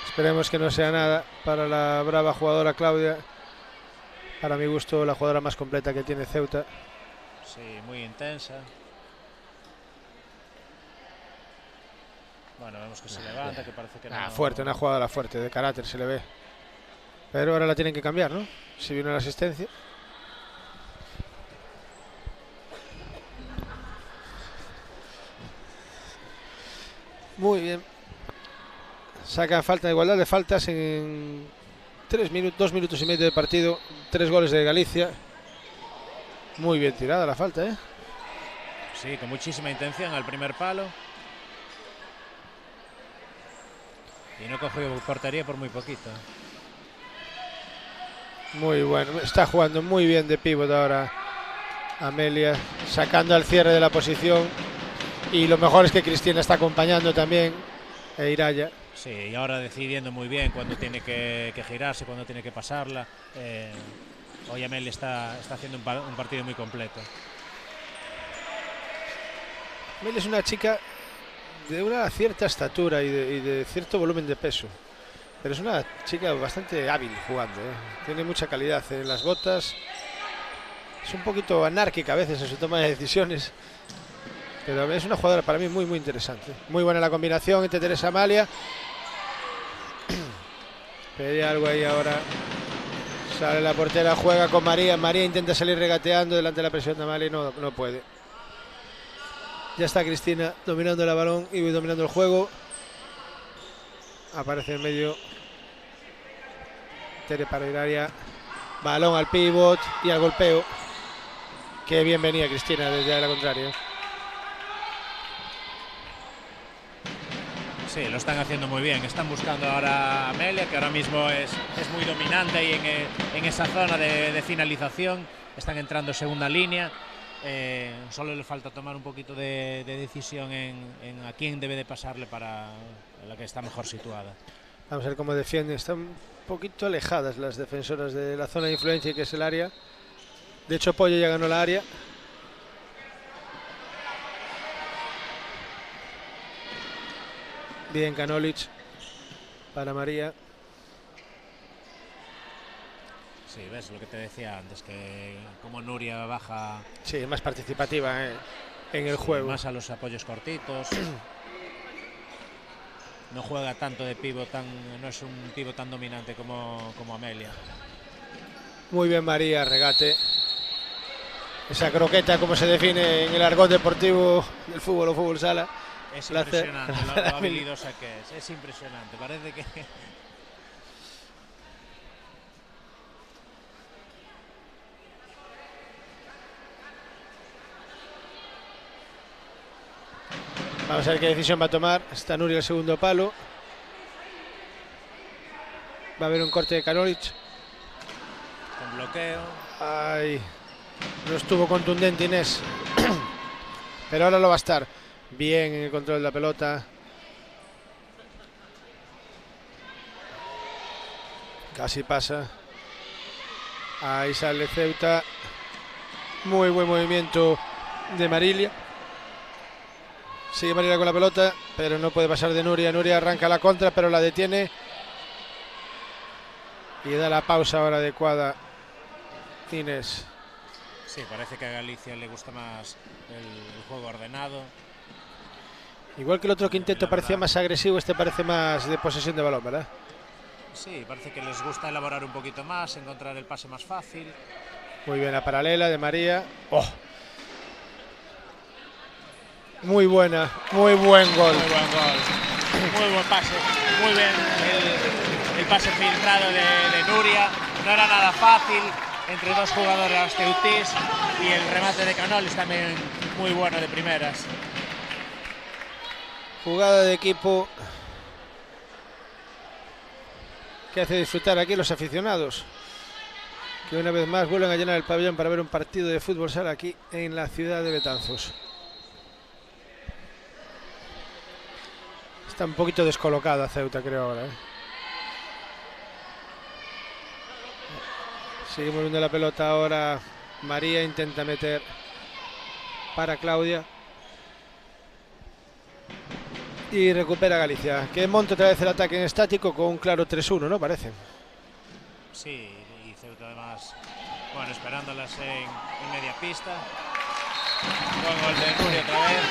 Esperemos que no sea nada para la brava jugadora Claudia. Para mi gusto, la jugadora más completa que tiene Ceuta. Sí, muy intensa. Bueno, vemos que se levanta, que parece que no. Fuerte, una jugadora fuerte, de carácter se le ve. Pero ahora la tienen que cambiar, ¿no? Si viene la asistencia. Muy bien. Saca falta de igualdad de faltas en 2 minutos y medio de partido. 3 goles de Galicia. Muy bien tirada la falta, ¿eh? Sí, con muchísima intención al primer palo. Y no cogió portería por muy poquito. Muy bueno. Está jugando muy bien de pívot ahora Amelia. Sacando al cierre de la posición. Y lo mejor es que Cristina está acompañando también. E Iraya. Sí, y ahora decidiendo muy bien cuándo tiene que girarse, cuándo tiene que pasarla. Hoy Amelia está haciendo un partido muy completo. Amelia es una chica de una cierta estatura y de cierto volumen de peso. Pero es una chica bastante hábil jugando, ¿eh? Tiene mucha calidad en las botas. Es un poquito anárquica a veces en su toma de decisiones. Pero es una jugadora para mí muy interesante. Muy buena la combinación entre Teresa Amalia. Pedía algo ahí ahora. Sale la portera, juega con María. María intenta salir regateando delante de la presión de Amalia y no puede. Ya está Cristina dominando el balón y dominando el juego. Aparece en medio Tere para Iraya. Balón al pívot y al golpeo. Qué bien venía Cristina desde la contraria. Sí, lo están haciendo muy bien. Están buscando ahora a Amelia, que ahora mismo es muy dominante ahí en esa zona de finalización. Están entrando en segunda línea. Solo le falta tomar un poquito de decisión en a quién debe de pasarle para la que está mejor situada. Vamos a ver cómo defienden. Están un poquito alejadas las defensoras de la zona de influencia, que es el área. De hecho, Pollo ya ganó la área. Bien, Kanolic para María. Sí, ves lo que te decía antes, que como Nuria baja... Sí, más participativa en el juego. Más a los apoyos cortitos. No juega tanto de pívot, no es un pívot tan dominante como Amelia. Muy bien María, regate. Esa croqueta, como se define en el argot deportivo del fútbol o fútbol sala. Es impresionante lo habilidosa que es impresionante. Parece que... Vamos a ver qué decisión va a tomar. Está Nuria el segundo palo. Va a haber un corte de Kanolic. Con bloqueo. Ay, no estuvo contundente Inés. Pero ahora lo va a estar. Bien en el control de la pelota. Casi pasa. Ahí sale Ceuta. Muy buen movimiento de Marilia. Sigue Marilia con la pelota, pero no puede pasar de Nuria. Nuria arranca la contra, pero la detiene. Y da la pausa ahora adecuada Inés. Sí, parece que a Galicia le gusta más el juego ordenado. Igual que el otro quinteto parecía más agresivo, este parece más de posesión de balón, ¿verdad? Sí, parece que les gusta elaborar un poquito más, encontrar el pase más fácil. Muy bien la paralela de María. ¡Oh! Muy buena, muy buen gol. Muy buen gol, muy buen pase, muy bien el pase filtrado de Nuria. No era nada fácil entre dos jugadoras teutís y el remate de Kanolic también muy bueno de primeras. Jugada de equipo que hace disfrutar aquí a los aficionados, que una vez más vuelven a llenar el pabellón para ver un partido de fútbol sala aquí en la ciudad de Betanzos. Está un poquito descolocada Ceuta, creo ahora, ¿eh? Seguimos viendo la pelota ahora. María intenta meter para Claudia. Y recupera Galicia, que monta otra vez el ataque en estático con un claro 3-1, ¿no? Parece. Sí, y Ceuta además, bueno, esperándolas en media pista. Buen gol de Nuria otra vez.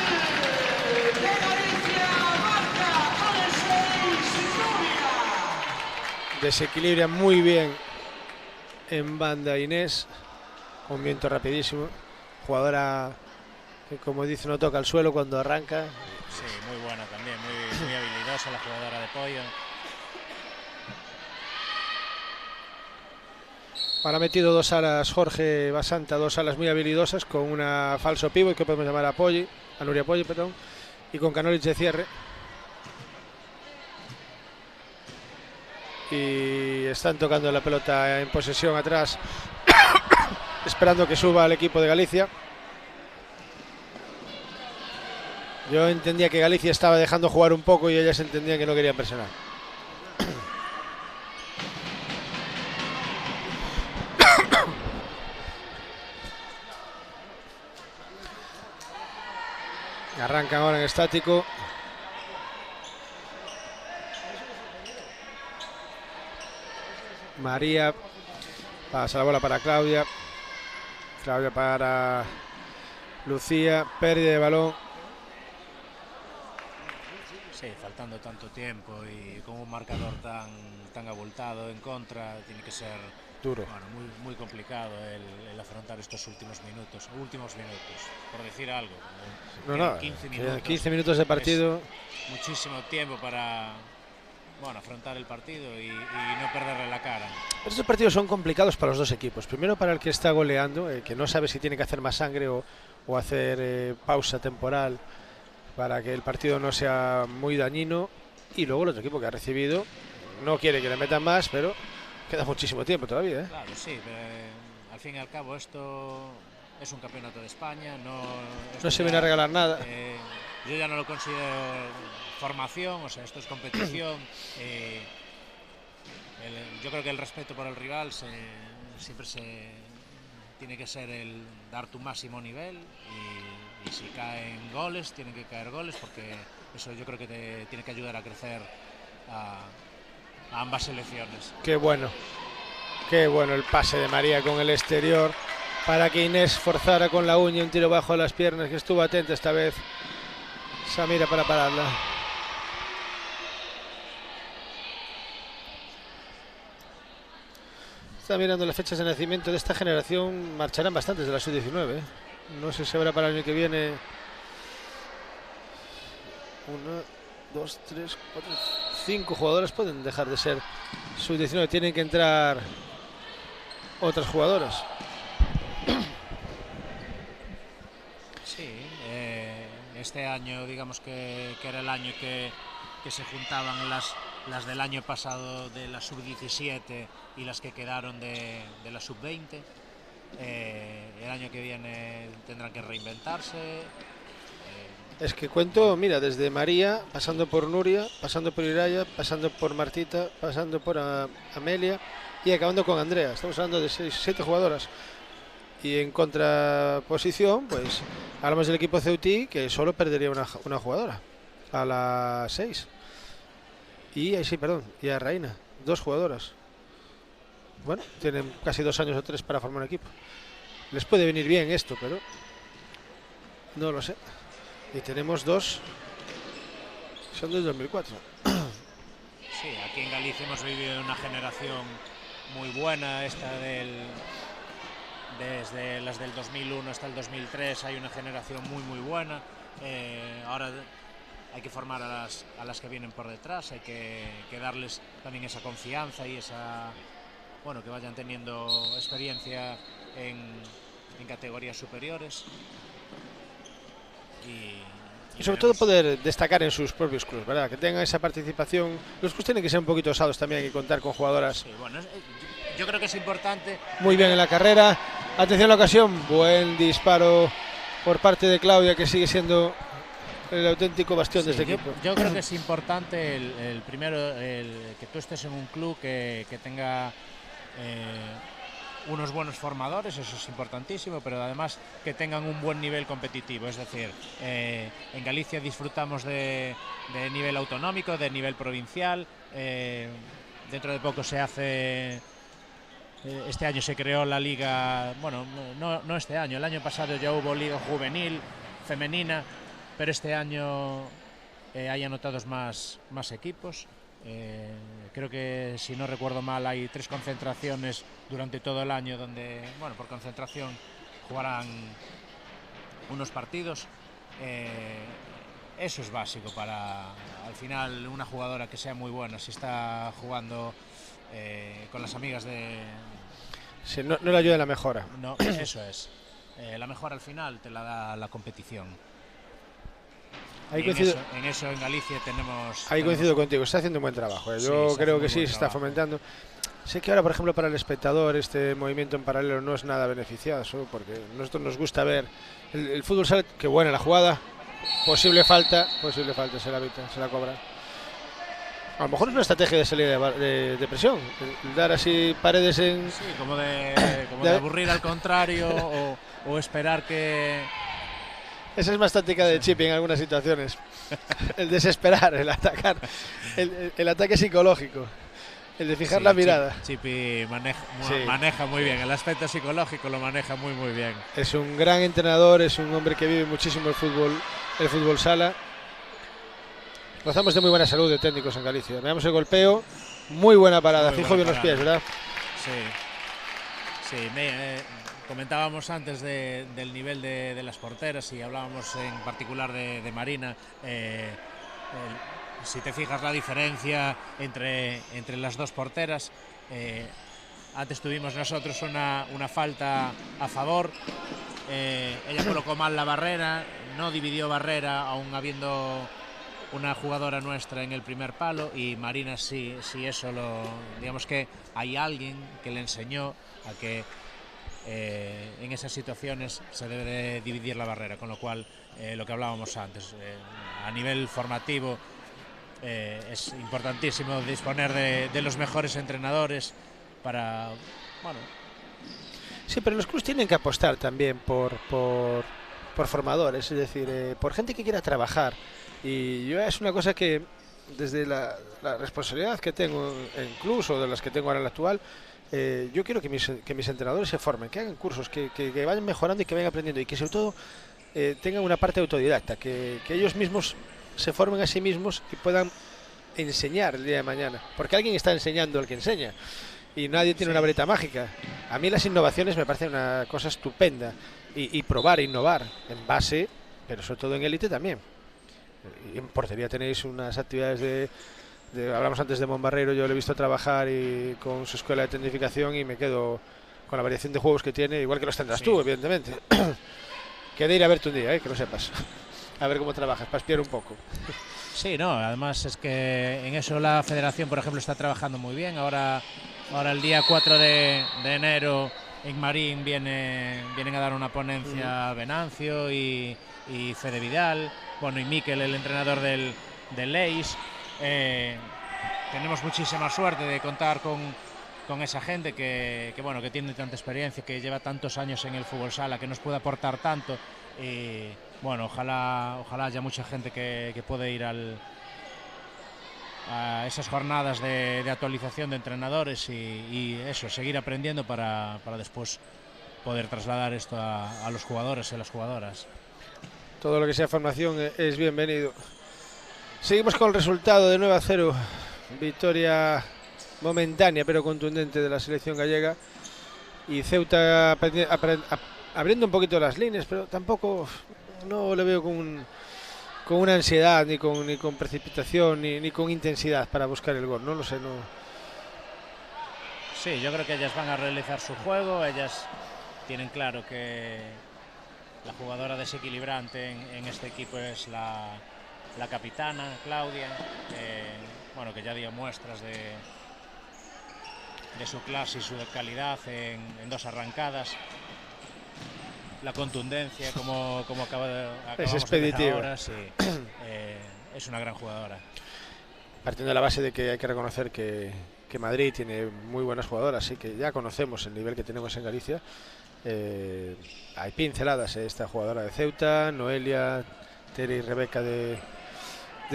Desequilibra muy bien en banda Inés, con viento rapidísimo. Jugadora que, como dice, no toca el suelo cuando arranca. Sí, muy buena también, muy habilidosa la jugadora de Pollo. Ahora ha metido dos alas Jorge Basanta, dos alas muy habilidosas, con una falso pívot que podemos llamar a Nuria Polli, perdón, y con Canolich de cierre. Y están tocando la pelota en posesión atrás, esperando que suba el equipo de Galicia. Yo entendía que Galicia estaba dejando jugar un poco y ellas entendían que no querían presionar. Arrancan ahora en estático. María pasa la bola para Claudia. Claudia para Lucía. Pérdida de balón. Sí, faltando tanto tiempo y con un marcador tan abultado en contra, tiene que ser duro. Bueno, muy complicado el afrontar estos últimos minutos, por decir algo. No, 15 minutos de partido. Muchísimo tiempo para afrontar el partido y no perderle la cara. Estos partidos son complicados para los dos equipos. Primero para el que está goleando, que no sabe si tiene que hacer más sangre o hacer pausa temporal para que el partido no sea muy dañino. Y luego el otro equipo que ha recibido no quiere que le metan más, pero queda muchísimo tiempo todavía, ¿eh? Claro, sí, pero al fin y al cabo esto es un campeonato de España, no se viene a regalar nada. Yo ya no lo considero formación, o sea, esto es competición. Yo creo que el respeto por el rival siempre tiene que ser el dar tu máximo nivel y si caen goles, tienen que caer goles, porque eso yo creo que te tiene que ayudar a crecer a ambas selecciones. Qué bueno el pase de María con el exterior para que Inés forzara con la uña un tiro bajo las piernas, que estuvo atenta esta vez Samira para pararla. Está mirando las fechas de nacimiento de esta generación, marcharán bastantes de la sub-19, ¿eh? No sé si habrá para el año que viene 1, 2, 3, 4, 5 jugadoras pueden dejar de ser sub-19, tienen que entrar otras jugadoras. Sí, este año digamos que era el año que se juntaban las del año pasado de la sub-17 y las que quedaron de la sub-20. El año que viene tendrán que reinventarse. Es que cuento, mira, desde María, pasando por Nuria, pasando por Iraya, pasando por Martita, pasando por Amelia y acabando con Andrea. Estamos hablando de 7 jugadoras. Y en contraposición, pues hablamos del equipo Ceutí, que solo perdería una jugadora a la 6. Y a Reina, 2 jugadoras. Bueno, tienen casi 2 años o 3 para formar un equipo. Les puede venir bien esto, pero no lo sé. Y tenemos 2, son del 2004. Sí, aquí en Galicia hemos vivido una generación muy buena, desde las del 2001 hasta el 2003 hay una generación muy buena. Ahora hay que formar a las que vienen por detrás, hay que darles también esa confianza y que vayan teniendo experiencia en categorías superiores. Y sobre todo poder destacar en sus propios clubes, ¿verdad? Que tengan esa participación. Los clubes tienen que ser un poquito osados también y contar con jugadoras. Sí, yo creo que es importante. Muy bien en la carrera. Atención a la ocasión. Buen disparo por parte de Claudia, que sigue siendo el auténtico bastión de este equipo. Yo creo que es importante primero que tú estés en un club que tenga unos buenos formadores, eso es importantísimo, pero además que tengan un buen nivel competitivo. Es decir, en Galicia disfrutamos de nivel autonómico, de nivel provincial. Dentro de poco se hace, este año se creó la liga, no este año, el año pasado ya hubo liga juvenil, femenina, pero este año hay anotados más equipos. Creo que, si no recuerdo mal, hay 3 concentraciones durante todo el año donde, bueno, por concentración jugarán unos partidos. Eso es básico para, al final, una jugadora que sea muy buena, si está jugando con las amigas de... Sí, no le ayuda en la mejora. No, eso es. La mejora al final te la da la competición. Ahí en eso en Galicia tenemos... Ahí coincido contigo, está haciendo un buen trabajo. Yo creo que sí, se está fomentando. Sé que ahora, por ejemplo, para el espectador este movimiento en paralelo no es nada beneficioso, porque a nosotros nos gusta ver el fútbol sala, que buena la jugada, posible falta, se la evita, se la cobra. A lo mejor es una estrategia de salida de presión, el dar así Paredes en... Sí, como de aburrir al contrario o esperar que... Esa es más táctica de Chipi en algunas situaciones. El desesperar, el atacar, el ataque psicológico, el de fijar la mirada. Chipi maneja muy bien, el aspecto psicológico lo maneja muy bien. Es un gran entrenador, es un hombre que vive muchísimo el fútbol sala. Gozamos de muy buena salud de técnicos en Galicia. Veamos el golpeo, muy buena parada, fijo bien los pies, ¿verdad? Sí, comentábamos antes del nivel de las porteras y hablábamos en particular de Marina. Si te fijas la diferencia entre las dos porteras, antes tuvimos nosotros una falta a favor, ella colocó mal la barrera, no dividió barrera aún habiendo una jugadora nuestra en el primer palo, y Marina sí eso digamos que hay alguien que le enseñó a que en esas situaciones se debe de dividir la barrera, con lo cual lo que hablábamos antes, a nivel formativo es importantísimo disponer de los mejores entrenadores para, bueno... Sí, pero los clubes tienen que apostar también por formadores, es decir, por gente que quiera trabajar, y yo es una cosa que desde la responsabilidad que tengo en clubes o de las que tengo ahora en la actual, yo quiero que mis entrenadores se formen, que hagan cursos, que vayan mejorando y que vayan aprendiendo, y que sobre todo tengan una parte autodidacta, que ellos mismos se formen a sí mismos y puedan enseñar el día de mañana, porque alguien está enseñando al que enseña y nadie tiene una varita mágica. A mí las innovaciones me parecen una cosa estupenda, y probar, innovar en base, pero sobre todo en élite también. Y en portería tenéis unas actividades hablamos antes de Monbarreiro, yo lo he visto trabajar y con su escuela de tecnificación, y me quedo con la variación de juegos que tiene, igual que los tendrás tú, evidentemente. Que de ir a verte un día, que lo sepas, a ver cómo trabajas, para espiar un poco. Sí, no, además es que en eso la federación, por ejemplo, está trabajando muy bien. Ahora el día 4 de enero en Marín vienen a dar una ponencia Venancio y Fede Vidal, bueno, y Miquel, el entrenador del Leis. Tenemos muchísima suerte de contar con esa gente que tiene tanta experiencia, que lleva tantos años en el fútbol sala, que nos puede aportar tanto, y bueno, ojalá haya mucha gente que pueda ir a esas jornadas de actualización de entrenadores y eso, seguir aprendiendo para después poder trasladar esto a los jugadores y a las jugadoras. Todo lo que sea formación es bienvenido. Seguimos con el resultado de 9-0, victoria momentánea pero contundente de la selección gallega, y Ceuta abriendo un poquito las líneas, pero tampoco no le veo con una ansiedad, ni con precipitación, ni con intensidad para buscar el gol, no lo sé, no. Sí, yo creo que ellas van a realizar su juego, ellas tienen claro que la jugadora desequilibrante en este equipo es la capitana, Claudia, que ya dio muestras de su clase y su calidad en 2 arrancadas. La contundencia, como acabamos es expeditiva. Ahora, sí, es una gran jugadora. Partiendo de la base de que hay que reconocer que Madrid tiene muy buenas jugadoras, y que ya conocemos el nivel que tenemos en Galicia. Hay pinceladas, esta jugadora de Ceuta, Noelia, Tere y Rebeca de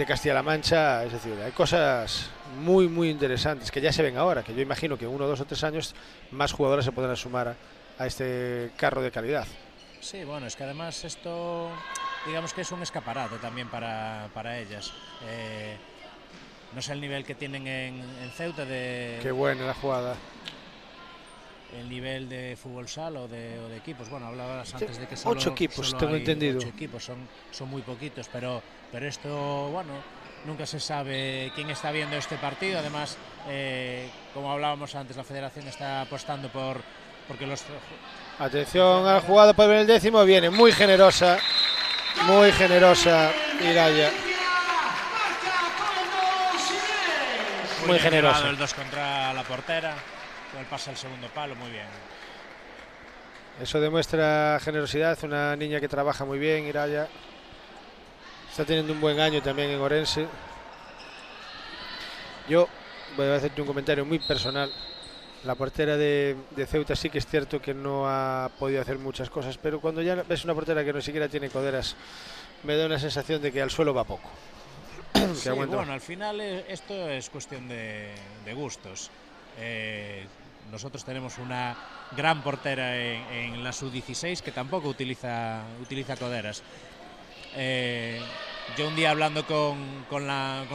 Castilla-La Mancha, es decir, hay cosas muy interesantes que ya se ven ahora, que yo imagino que en 1, 2 o 3 años más jugadoras se podrán sumar a este carro de calidad. Sí, bueno, es que además esto, digamos que es un escaparate también para ellas. no sé el nivel que tienen en Ceuta de... Qué buena la jugada. El nivel de fútbol sala o de equipos. Bueno, hablabas antes de que solo 8 equipos, solo tengo hay entendido. 8 equipos, son muy poquitos, pero esto, bueno, nunca se sabe quién está viendo este partido. Además, como hablábamos antes, la federación está apostando porque los... Atención a la jugada, puede ver el décimo, viene muy generosa Iraya. Muy generosa. El 2 contra la portera, el pase al segundo palo, muy bien. Eso demuestra generosidad, una niña que trabaja muy bien, Iraya. Está teniendo un buen año también en Orense. Yo voy a hacerte un comentario muy personal. La portera de Ceuta sí que es cierto que no ha podido hacer muchas cosas, pero cuando ya ves una portera que no siquiera tiene coderas, me da una sensación de que al suelo va poco. Sí, bueno, al final esto es cuestión de gustos. Nosotros tenemos una gran portera en la sub-16 que tampoco utiliza coderas. Yo un día hablando con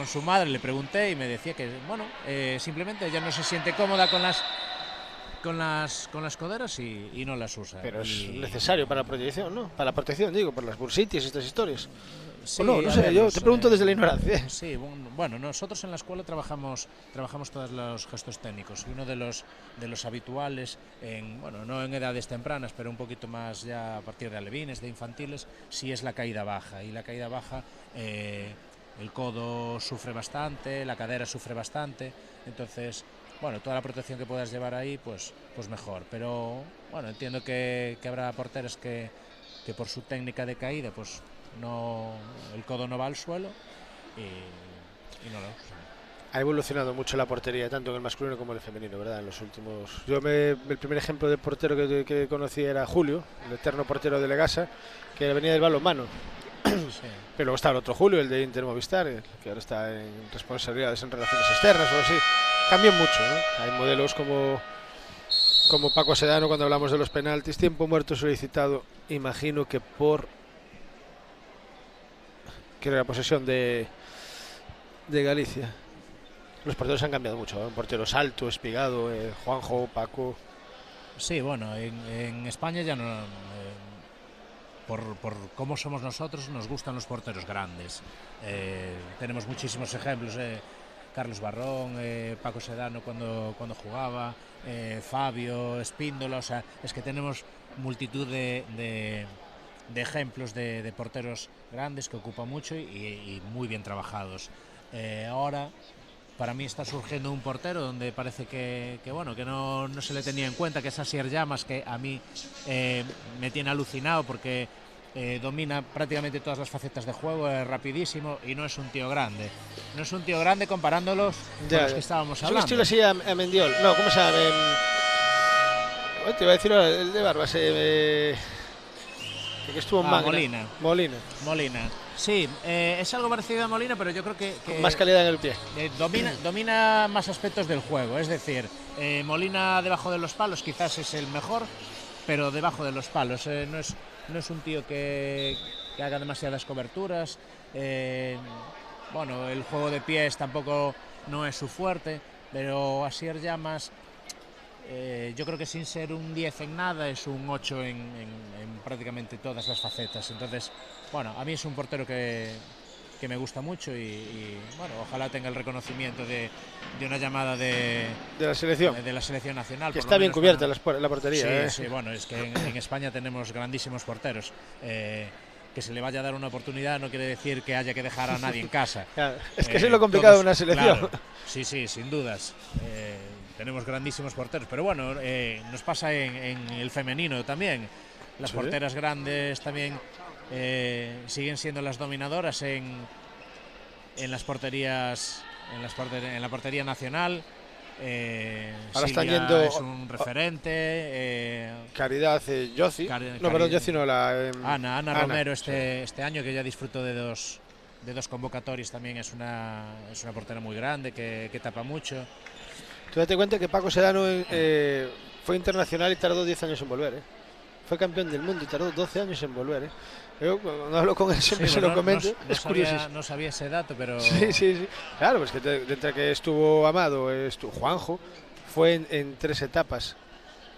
su madre le pregunté y me decía que bueno, simplemente ella no se siente cómoda con las coderas y no las usa. Pero es necesario para la protección, ¿no? Para la protección, digo, por las bursitis y estas historias. Sí, o no sé, yo te pregunto desde la ignorancia. Sí, bueno, nosotros en la escuela trabajamos todos los gestos técnicos y uno de los habituales, no en edades tempranas, pero un poquito más ya a partir de alevines, de infantiles, sí es la caída baja. Y la caída baja, el codo sufre bastante, la cadera sufre bastante, entonces, bueno, toda la protección que puedas llevar ahí, pues mejor. Pero, bueno, entiendo que habrá porteros que por su técnica de caída, pues el codo no va al suelo y no lo... Ha evolucionado mucho la portería, tanto en el masculino como en el femenino, ¿verdad? En los últimos... el primer ejemplo de portero que conocí era Julio, el eterno portero de Legasa, que venía del balonmano. Sí. Pero luego está el otro Julio, el de Inter Movistar, que ahora está en responsabilidades en relaciones externas o así. Cambian mucho, ¿no? Hay modelos como Paco Sedano cuando hablamos de los penaltis, tiempo muerto solicitado, imagino que por... que era la posesión de Galicia. Los porteros han cambiado mucho, ¿eh? Porteros alto, Espigado, Juanjo, Paco. Sí, bueno, en España ya no... por cómo somos nosotros, nos gustan los porteros grandes. Tenemos muchísimos ejemplos, Carlos Barrón, Paco Sedano cuando jugaba, Fabio, Espíndola, o sea, es que tenemos multitud de ejemplos de porteros grandes que ocupan mucho y muy bien trabajados. Ahora, para mí está surgiendo un portero donde parece que no se le tenía en cuenta, que es Asier Llamas, que a mí me tiene alucinado porque domina prácticamente todas las facetas de juego, es rapidísimo y no es un tío grande. No es un tío grande comparándolos con los que estábamos hablando. Es un estilo así a Mendiol. No, ¿cómo se llama? Te iba a decir ahora, el de Barbas. Que estuvo en Molina. Sí, es algo parecido a Molina, pero yo creo que con más calidad en el pie. Domina más aspectos del juego, es decir, Molina debajo de los palos quizás es el mejor, pero debajo de los palos. No es un tío que haga demasiadas coberturas. El juego de pies tampoco no es su fuerte, pero Asier Llamas, yo creo que sin ser un 10 en nada, es un 8 en prácticamente todas las facetas. Entonces, a mí es un portero que me gusta mucho y ojalá tenga el reconocimiento de una llamada de la selección nacional. Que está bien cubierta la portería. Sí, es que en España tenemos grandísimos porteros. Que se le vaya a dar una oportunidad no quiere decir que haya que dejar a nadie en casa. Claro, es que eso es lo complicado de una selección. Claro, sí, sin dudas. Tenemos grandísimos porteros, pero nos pasa en el femenino también. Las porteras grandes también siguen siendo las dominadoras en las porterías, en la portería nacional. Ahora Silvia están yendo es un referente. Caridad, Yossi. Yossi no, Ana Romero este año, que ya disfrutó de dos convocatorias, también es una portera muy grande que tapa mucho. Tú date cuenta que Paco Sedano fue internacional y tardó 10 años en volver. fue campeón del mundo y tardó 12 años en volver. Yo cuando hablo con él siempre Sí, se bueno, lo comento, no es curioso. no sabía ese dato, pero... Sí. Claro, pues que entre que estuvo Amado, Juanjo, fue en 3 etapas.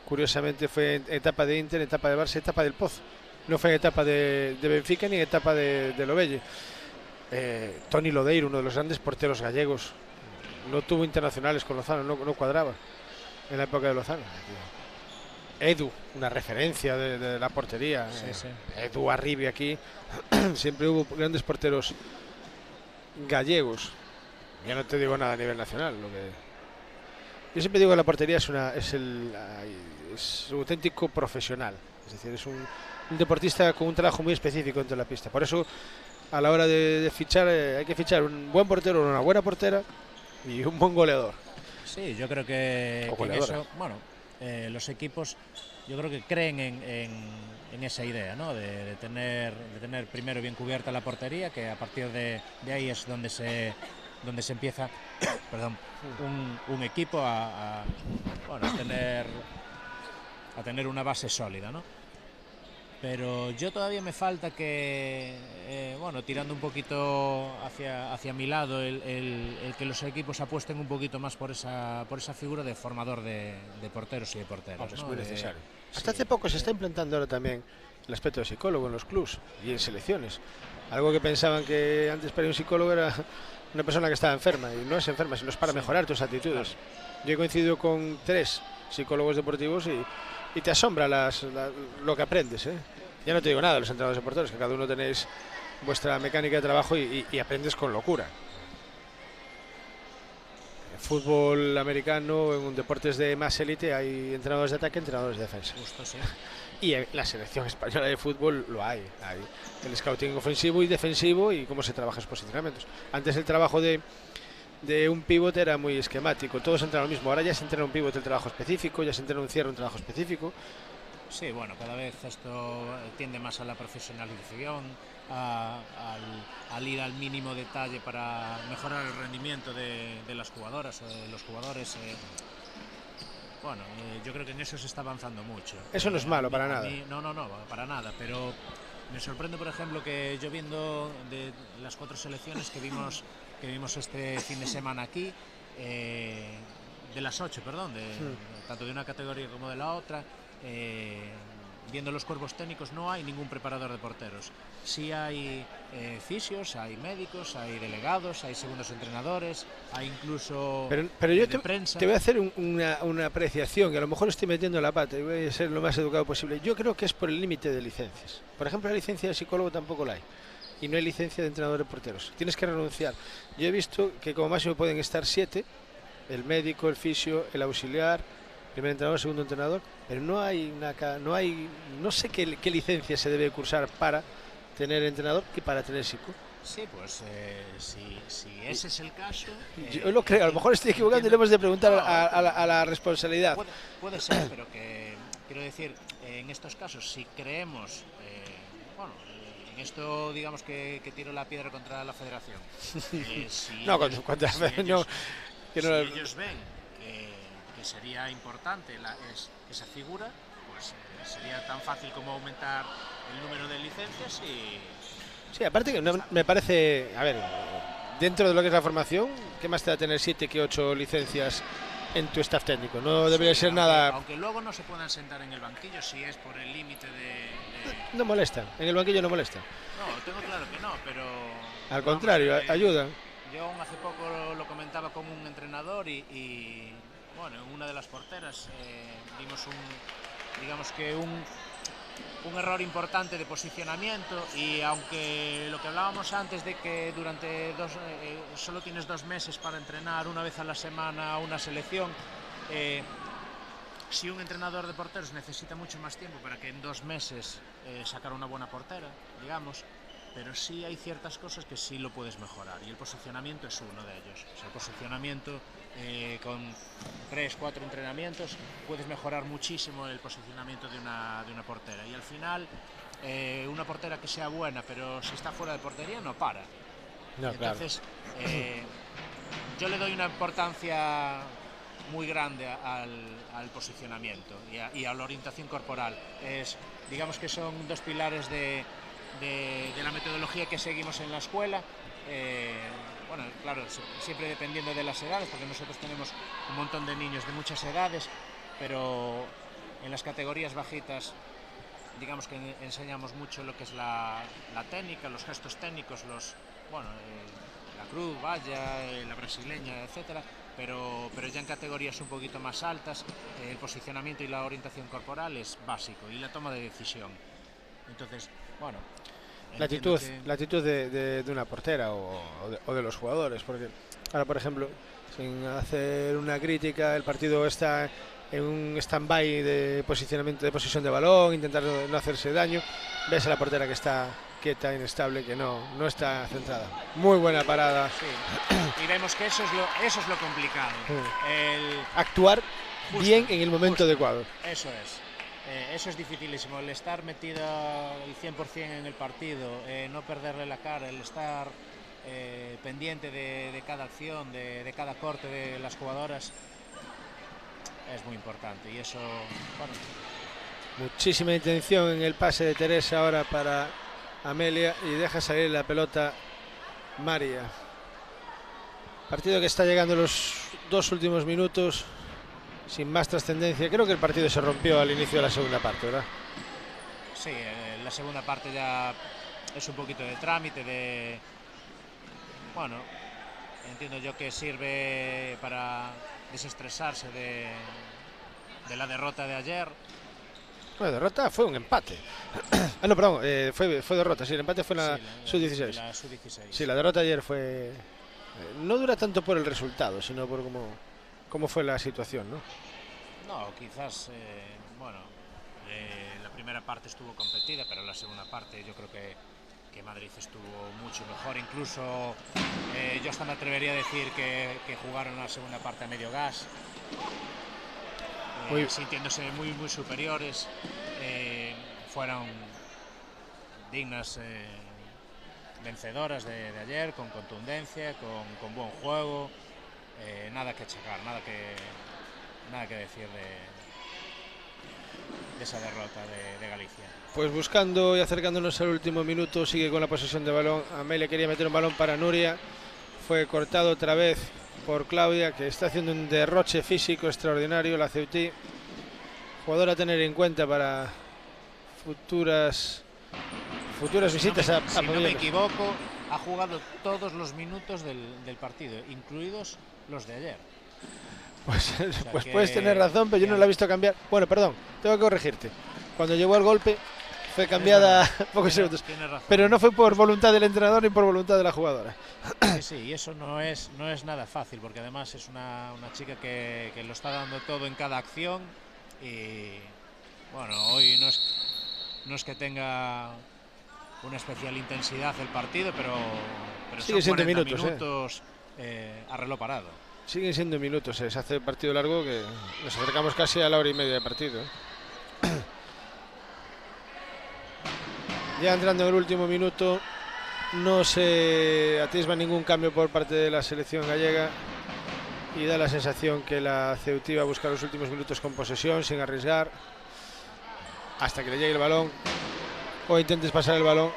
Curiosamente fue en etapa de Inter, etapa de Barça, etapa del Pozo. No fue en etapa de Benfica ni en etapa de Lobelle. Toni Lodeiro, uno de los grandes porteros gallegos, no tuvo internacionales con Lozano, no cuadraba en la época de Lozano. Edu, una referencia de la portería. Sí. Edu Arribi aquí. Siempre hubo grandes porteros gallegos. Ya no te digo nada a nivel nacional. Yo siempre digo que la portería es un auténtico profesional. Es decir, es un deportista con un trabajo muy específico dentro de la pista. Por eso, a la hora de fichar, hay que fichar un buen portero, una buena portera y un buen goleador. Sí, yo creo que en eso, bueno, los equipos, yo creo que creen en esa idea, ¿no? De tener primero bien cubierta la portería, que a partir de ahí es donde se empieza perdón, un equipo a tener una base sólida, ¿no? Pero yo todavía me falta que, tirando un poquito hacia mi lado, el que los equipos apuesten un poquito más por esa figura de formador de porteros y de porteros. Es ¿no? muy necesario. Hasta hace poco se está implantando ahora también el aspecto de psicólogo en los clubs y en selecciones. Algo que pensaban que antes para un psicólogo era una persona que estaba enferma, y no es enferma, sino es para mejorar tus actitudes. Claro. Yo he coincidido con 3 psicólogos deportivos y te asombra lo que aprendes. Ya no te digo nada de los entrenadores deportivos, que cada uno tenéis vuestra mecánica de trabajo y aprendes con locura. En fútbol americano, en deportes de más élite, hay entrenadores de ataque, entrenadores de defensa. Justo, sí. Y en la selección española de fútbol lo hay el scouting ofensivo y defensivo y cómo se trabaja esos posicionamientos. Antes el trabajo de un pivote era muy esquemático, todos entrenan lo mismo. Ahora ya se entrena un pivote el trabajo específico, ya se entrena un cierre un trabajo específico. Sí, bueno, cada vez esto tiende más a la profesionalización, al ir al mínimo detalle para mejorar el rendimiento de las jugadoras o de los jugadores. Yo creo que en eso se está avanzando mucho. Eso no es malo para nada. No, para nada, pero me sorprende, por ejemplo, que yo viendo de las 4 selecciones que vimos este fin de semana aquí, de las 8, perdón, tanto de una categoría como de la otra, viendo los cuerpos técnicos no hay ningún preparador de porteros. Sí hay fisios, hay médicos, hay delegados, hay segundos entrenadores, hay incluso pero yo prensa. Te voy a hacer una apreciación, que a lo mejor estoy metiendo la pata y voy a ser lo más educado posible. Yo creo que es por el límite de licencias. Por ejemplo, la licencia de psicólogo tampoco la hay. Y no hay licencia de entrenador de porteros. Tienes que renunciar. Yo he visto que como máximo pueden estar 7, el médico, el fisio, el auxiliar, primer entrenador, segundo entrenador, pero no sé qué licencia se debe cursar para tener entrenador y para tener psico. Sí, pues si ese es el caso... Yo lo creo, a lo mejor estoy equivocando y le hemos de preguntar a la responsabilidad. Puede ser, pero que quiero decir, en estos casos, si creemos... en esto digamos que tiro la piedra contra la federación. Ellos ven que sería importante esa figura, pues sería tan fácil como aumentar el número de licencias y... Sí, aparte que me parece, a ver, dentro de lo que es la formación, ¿qué más te da tener 7 que 8 licencias en tu staff técnico? No debería ser nada... Aunque luego no se puedan sentar en el banquillo si es por el límite de... No molesta, en el banquillo no molesta. No, tengo claro que no, pero... Al contrario, ayuda. Yo hace poco lo comentaba con un entrenador y en una de las porteras vimos un error importante de posicionamiento, y aunque lo que hablábamos antes de que durante solo tienes 2 meses para entrenar una vez a la semana una selección, si un entrenador de porteros necesita mucho más tiempo para que en 2 meses sacar una buena portera, digamos, pero sí hay ciertas cosas que sí lo puedes mejorar, y el posicionamiento es uno de ellos. O sea, el posicionamiento con 3-4 entrenamientos puedes mejorar muchísimo el posicionamiento de una portera, y al final una portera que sea buena pero si está fuera de portería no para. Entonces yo le doy una importancia muy grande al posicionamiento y a la orientación corporal. Digamos que son dos pilares de la metodología que seguimos en la escuela. Bueno, claro, siempre dependiendo de las edades, porque nosotros tenemos un montón de niños de muchas edades, pero en las categorías bajitas digamos que enseñamos mucho lo que es la técnica, los gestos técnicos, la cruz, valla, la brasileña, etcétera, pero ya en categorías un poquito más altas, el posicionamiento y la orientación corporal es básico, y la toma de decisión. Entonces, bueno, la actitud de una portera o de los jugadores, porque ahora, por ejemplo, sin hacer una crítica, el partido está en un stand-by de posicionamiento, de posesión de balón, intentar no hacerse daño. Ves a la portera que está quieta, inestable, que no está centrada. Muy buena parada. Sí. Y vemos que eso es lo complicado. Actuar bien en el momento adecuado. Eso es. Eso es dificilísimo, el estar metido el 100% en el partido, no perderle la cara, el estar pendiente de cada acción, de cada corte de las jugadoras, es muy importante. Y eso, bueno. Muchísima intención en el pase de Teresa ahora para Amelia, y deja salir la pelota María. Partido que está llegando a los 2 últimos minutos sin más trascendencia. Creo que el partido se rompió al inicio de la segunda parte, ¿verdad? Sí, la segunda parte ya es un poquito de trámite, bueno, entiendo yo que sirve para desestresarse de la derrota de ayer. Bueno, derrota fue un empate. No, perdón, fue derrota, sí, el empate fue en la sub-16. La sub-16. Sí, la derrota ayer fue... no dura tanto por el resultado, sino por cómo fue la situación, ¿no? No, quizás, bueno, la primera parte estuvo competida, pero la segunda parte yo creo que Madrid estuvo mucho mejor. Incluso yo hasta me atrevería a decir que jugaron la segunda parte a medio gas, sintiéndose muy superiores. Fueron dignas vencedoras de ayer, con contundencia, con buen juego. Nada que achacar, nada que decir de esa derrota de Galicia. Pues buscando y acercándonos al último minuto, sigue con la posesión de balón. Amelia quería meter un balón para Nuria, fue cortado otra vez por Claudia, que está haciendo un derroche físico extraordinario. La Ceutí, jugadora a tener en cuenta para futuras visitas a si no me equivoco, ha jugado todos los minutos del partido, incluidos los de ayer. Pues puedes tener razón, pero yo no la he visto cambiar. Bueno, perdón, tengo que corregirte. Cuando llegó el golpe fue cambiada pocos segundos, pero no fue por voluntad del entrenador ni por voluntad de la jugadora. Sí, y eso no es nada fácil, porque además es una chica que lo está dando todo en cada acción. Y bueno, hoy no es que tenga una especial intensidad el partido, pero sigue son 40 minutos a reloj parado. Siguen siendo minutos, se hace partido largo, que nos acercamos casi a la hora y media de partido. Ya entrando en el último minuto, no se atisba ningún cambio por parte de la selección gallega, y da la sensación que la Ceutí va a buscar los últimos minutos con posesión, sin arriesgar, hasta que le llegue el balón, o intentes pasar el balón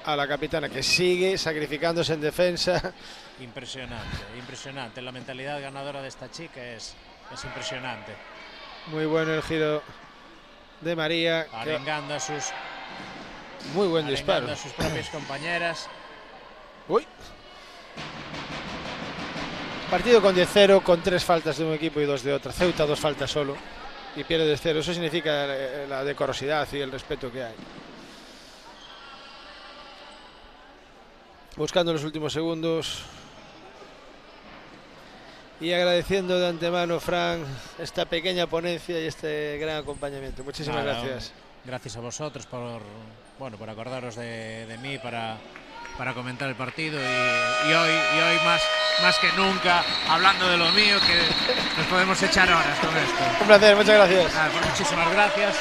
a la capitana, que sigue sacrificándose en defensa. Impresionante. La mentalidad ganadora de esta chica es impresionante. Muy bueno el giro de María, arengando a sus muy buen disparo a sus propias compañeras. Uy. Partido con 10-0, con 3 faltas de un equipo y 2 de otro. Ceuta 2 faltas solo y pierde 0. Eso significa la decorosidad y el respeto que hay. Buscando los últimos segundos y agradeciendo de antemano, Fran, esta pequeña ponencia y este gran acompañamente. Muchísimas gracias. Gracias a vosotros por acordaros de mí para comentar el partido, y hoy más que nunca hablando de lo mío, que nos podemos echar horas con esto. Un placer, muchas gracias. Muchísimas gracias.